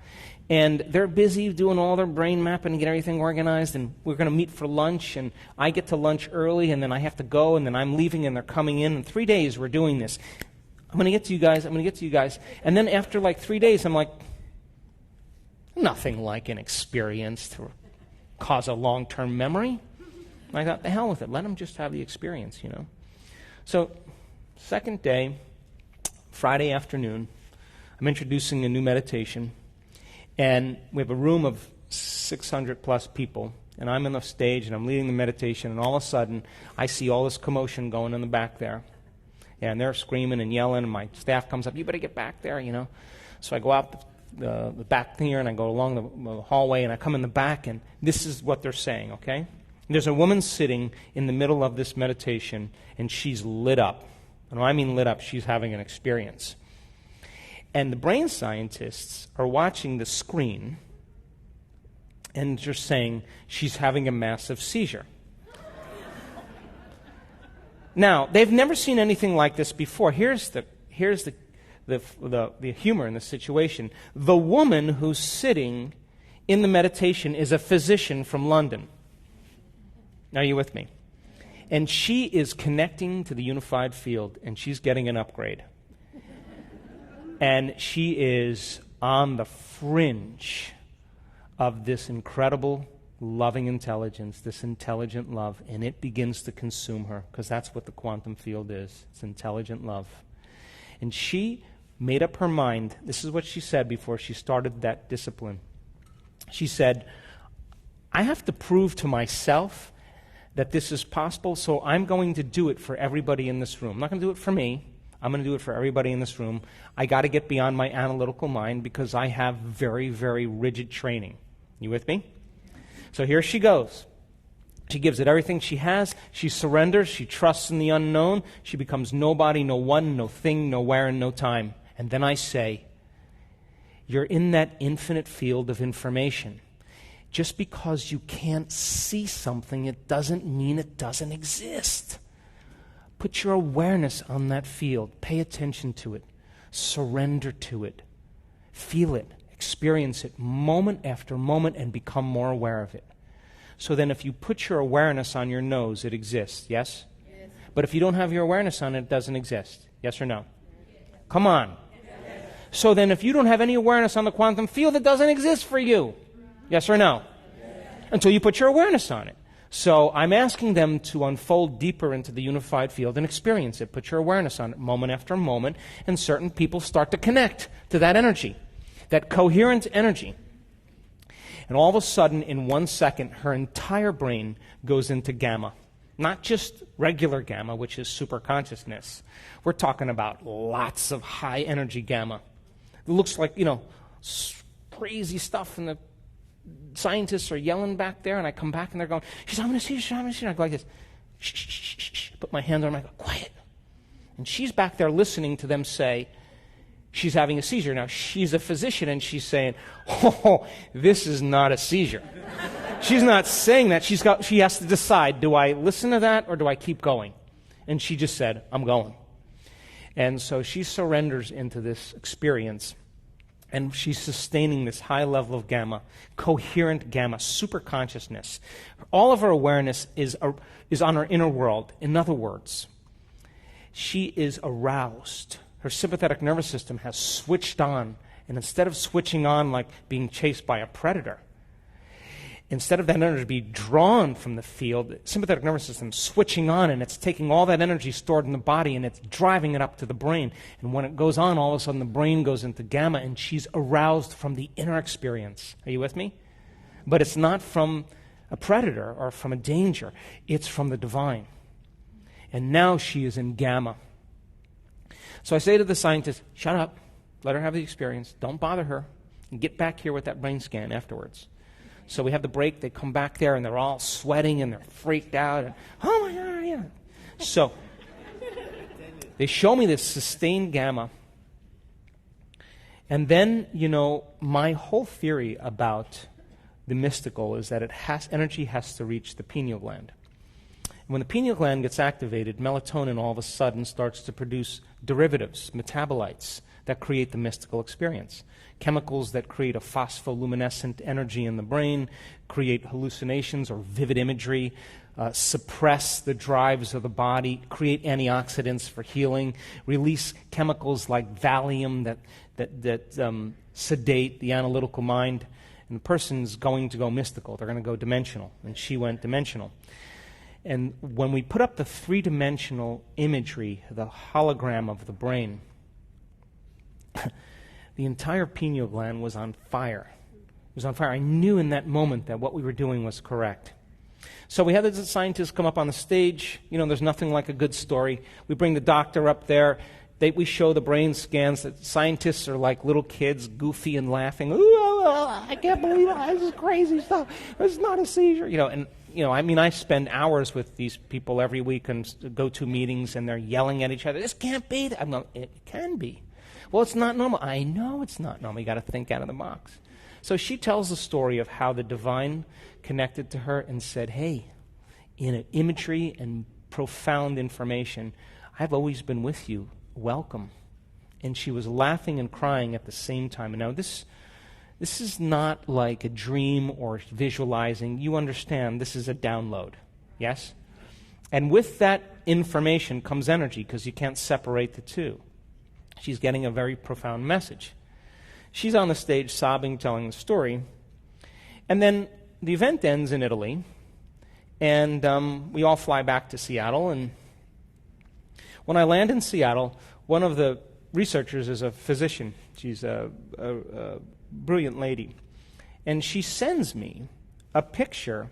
And they're busy doing all their brain mapping and get everything organized, and we're going to meet for lunch, and I get to lunch early, and then I have to go, and then I'm leaving, and they're coming in. In 3 days, we're doing this. I'm going to get to you guys. And then after like 3 days, I'm like, nothing like an experience to cause a long-term memory. I thought, the hell with it. Let them just have the experience, you know. So, second day, Friday afternoon, I'm introducing a new meditation. And we have a room of 600 plus people, and I'm on the stage, and I'm leading the meditation, and all of a sudden, I see all this commotion going in the back there. And they're screaming and yelling, and my staff comes up, you better get back there, you know. So I go out the back here, and I go along the hallway, and I come in the back, and this is what they're saying, okay? And there's a woman sitting in the middle of this meditation, and she's lit up. And when I mean lit up, she's having an experience. And the brain scientists are watching the screen and just saying she's having a massive seizure. Now, they've never seen anything like this before. Here's the humor in the situation. The woman who's sitting in the meditation is a physician from London. Are you with me? And she is connecting to the unified field, and she's getting an upgrade. And she is on the fringe of this incredible, loving intelligence, this intelligent love, and it begins to consume her, because that's what the quantum field is. It's intelligent love. And she made up her mind. This is what she said before she started that discipline. She said, I have to prove to myself that this is possible, so I'm going to do it for everybody in this room. I'm not going to do it for me. I'm going to do it for everybody in this room. I got to get beyond my analytical mind because I have very, very rigid training. You with me? So here she goes. She gives it everything she has. She surrenders. She trusts in the unknown. She becomes nobody, no one, no thing, nowhere, and no time. And then I say, you're in that infinite field of information. Just because you can't see something, it doesn't mean it doesn't exist. Put your awareness on that field. Pay attention to it. Surrender to it. Feel it. Experience it moment after moment and become more aware of it. So then if you put your awareness on your nose, it exists, yes? Yes. But if you don't have your awareness on it, it doesn't exist. Yes or no? Yes. Come on. Yes. So then if you don't have any awareness on the quantum field, it doesn't exist for you. Yes or no? Yes. Until you put your awareness on it. So I'm asking them to unfold deeper into the unified field and experience it. Put your awareness on it moment after moment, and certain people start to connect to that energy, that coherent energy. And all of a sudden, in 1 second, her entire brain goes into gamma. Not just regular gamma, which is super consciousness. We're talking about lots of high energy gamma. It looks like, crazy stuff, and the scientists are yelling back there, and I come back and they're going, she's having a seizure, she's having a seizure. I go like this, shh, shh, shh, shh, shh. Put my hand on her, and I go, quiet. And she's back there listening to them say, she's having a seizure. Now, she's a physician, and she's saying, oh, this is not a seizure. She's not saying that. She has to decide, do I listen to that or do I keep going? And she just said, I'm going. And so she surrenders into this experience. And she's sustaining this high level of gamma, coherent gamma, super consciousness. All of her awareness is on her inner world. In other words, she is aroused. Her sympathetic nervous system has switched on. And instead of switching on like being chased by a predator, instead of that energy be drawn from the field, the sympathetic nervous system is switching on, and it's taking all that energy stored in the body and it's driving it up to the brain. And when it goes on, all of a sudden the brain goes into gamma, and she's aroused from the inner experience. Are you with me? But it's not from a predator or from a danger. It's from the divine. And now she is in gamma. So I say to the scientist, shut up. Let her have the experience. Don't bother her. And get back here with that brain scan afterwards. So we have the break. They come back there, and they're all sweating, and they're freaked out. And, oh, my God, yeah. So they show me this sustained gamma. And then, my whole theory about the mystical is that energy has to reach the pineal gland. And when the pineal gland gets activated, melatonin all of a sudden starts to produce derivatives, metabolites, that create the mystical experience. Chemicals that create a phospholuminescent energy in the brain, create hallucinations or vivid imagery, suppress the drives of the body, create antioxidants for healing, release chemicals like Valium that sedate the analytical mind. And the person's going to go mystical. They're going to go dimensional. And she went dimensional. And when we put up the three-dimensional imagery, the hologram of the brain, the entire pineal gland was on fire. It was on fire. I knew in that moment that what we were doing was correct. So we had the scientists come up on the stage. You know, there's nothing like a good story. We bring the doctor up there. We show the brain scans. That scientists are like little kids, goofy and laughing. Ooh, I can't believe it. This is crazy stuff. It's not a seizure. I spend hours with these people every week and go to meetings, and they're yelling at each other. This can't be. I'm going, it can be. Well, it's not normal. I know it's not normal. You got to think out of the box. So she tells the story of how the divine connected to her and said, hey, in imagery and profound information, I've always been with you. Welcome. And she was laughing and crying at the same time. And now this is not like a dream or visualizing. You understand this is a download. Yes? And with that information comes energy, because you can't separate the two. She's getting a very profound message. She's on the stage sobbing, telling the story. And then the event ends in Italy. And we all fly back to Seattle. And when I land in Seattle, one of the researchers is a physician. She's a brilliant lady. And she sends me a picture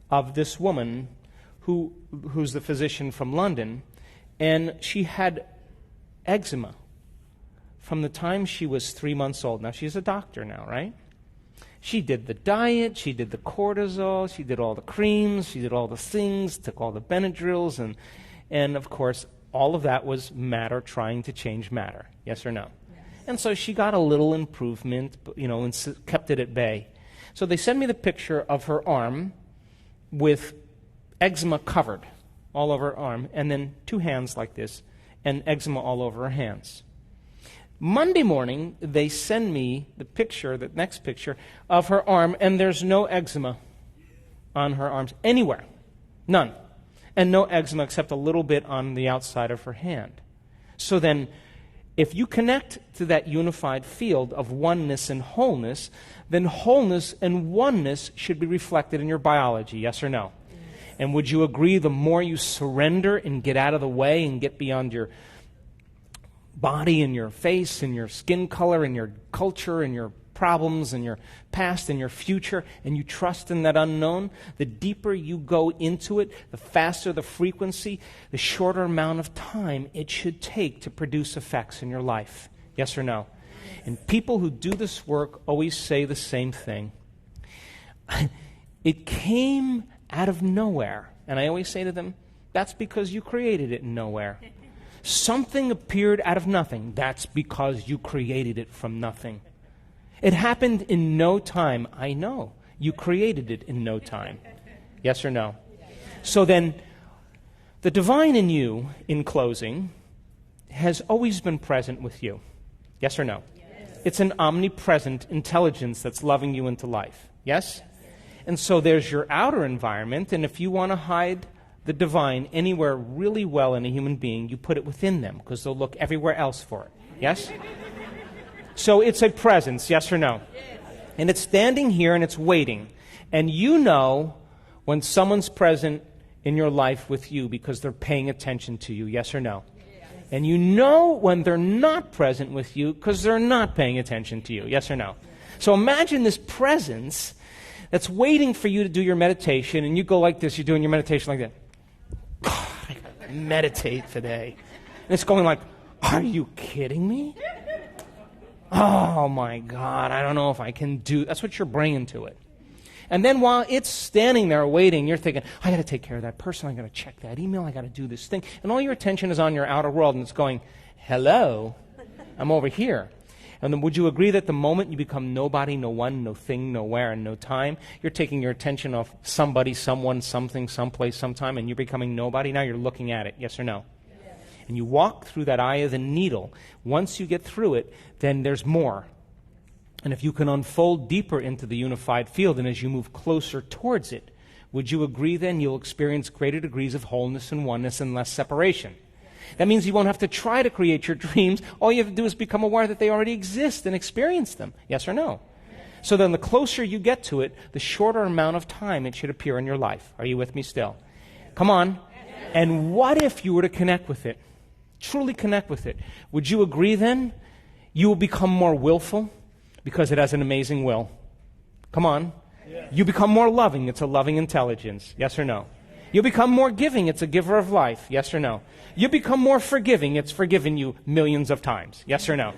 of this woman who's the physician from London. And she had eczema from the time she was 3 months old. Now, she's a doctor now, right? She did the diet, she did the cortisol, she did all the creams, she did all the things, took all the Benadryls, and of course, all of that was matter trying to change matter. Yes or no? Yes. And so she got a little improvement, and kept it at bay. So they sent me the picture of her arm with eczema covered all over her arm, and then two hands like this, and eczema all over her hands. Monday morning, they send me the next picture of her arm, and there's no eczema on her arms anywhere. None. And no eczema except a little bit on the outside of her hand. So then, if you connect to that unified field of oneness and wholeness, then wholeness and oneness should be reflected in your biology, yes or no? Yes. And would you agree the more you surrender and get out of the way and get beyond your body and your face and your skin color and your culture and your problems and your past and your future, and you trust in that unknown, the deeper you go into it, the faster the frequency, the shorter amount of time it should take to produce effects in your life. Yes or no? And people who do this work always say the same thing. It came out of nowhere. And I always say to them, that's because you created it in nowhere. Something appeared out of nothing. That's because you created it from nothing. It happened in no time. I know. You created it in no time. Yes or no? So then, the divine in you, in closing, has always been present with you. Yes or no? Yes. It's an omnipresent intelligence that's loving you into life. Yes? And so there's your outer environment, and if you want to hide the divine anywhere really well in a human being, you put it within them, because they'll look everywhere else for it. Yes? So it's a presence, yes or no? Yes. And it's standing here and it's waiting. And you know when someone's present in your life with you because they're paying attention to you, yes or no? Yes. And you know when they're not present with you because they're not paying attention to you, yes or no? So imagine this presence that's waiting for you to do your meditation, and you go like this, you're doing your meditation like that. God, I gotta meditate today. And it's going like, are you kidding me? Oh my God, I don't know if I can do. That's what you're bringing to it. And then while it's standing there waiting, you're thinking, I got to take care of that person. I got to check that email. I got to do this thing. And all your attention is on your outer world, and it's going, hello, I'm over here. And then would you agree that the moment you become nobody, no one, no thing, nowhere, and no time, you're taking your attention off somebody, someone, something, someplace, sometime, and you're becoming nobody? Now you're looking at it, yes or no? Yes. and you walk through that eye of the needle, once you get through it, then there's more. And if you can unfold deeper into the unified field, and as you move closer towards it, would you agree then you'll experience greater degrees of wholeness and oneness and less separation? That means you won't have to try to create your dreams. All you have to do is become aware that they already exist and experience them. Yes or no? So then the closer you get to it, the shorter amount of time it should appear in your life. Are you with me still? Come on. And what if you were to connect with it? Truly connect with it. Would you agree then? You will become more willful because it has an amazing will. Come on. You become more loving. It's a loving intelligence. Yes or no? You become more giving. It's a giver of life. Yes or no? You become more forgiving. It's forgiven you millions of times. Yes or no?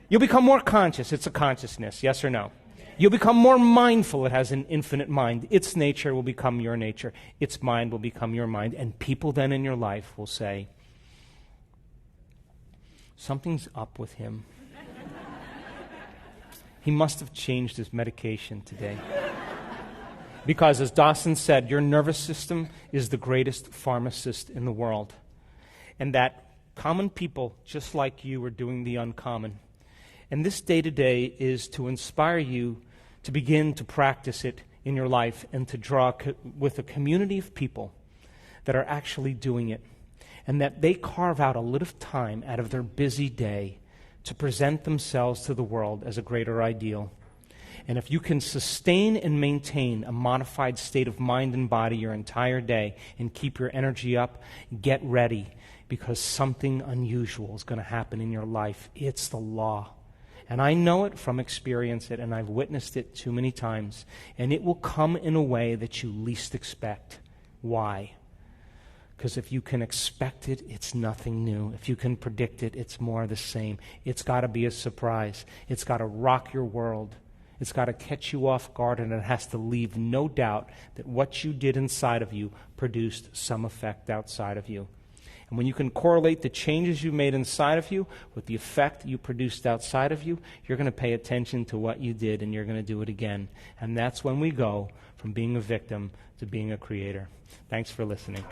You'll become more conscious. It's a consciousness. Yes or no? You'll become more mindful. It has an infinite mind. Its nature will become your nature. Its mind will become your mind. And people then in your life will say, something's up with him. He must have changed his medication today. Because as Dawson said, your nervous system is the greatest pharmacist in the world. And that common people just like you are doing the uncommon. And this day-to-day is to inspire you to begin to practice it in your life and to draw with a community of people that are actually doing it. And that they carve out a little time out of their busy day to present themselves to the world as a greater ideal. And if you can sustain and maintain a modified state of mind and body your entire day and keep your energy up, get ready, because something unusual is going to happen in your life. It's the law. And I know it from experience, and I've witnessed it too many times. And it will come in a way that you least expect. Why? Because if you can expect it, it's nothing new. If you can predict it, it's more of the same. It's got to be a surprise. It's got to rock your world. It's got to catch you off guard, and it has to leave no doubt that what you did inside of you produced some effect outside of you. And when you can correlate the changes you made inside of you with the effect you produced outside of you, you're going to pay attention to what you did, and you're going to do it again. And that's when we go from being a victim to being a creator. Thanks for listening.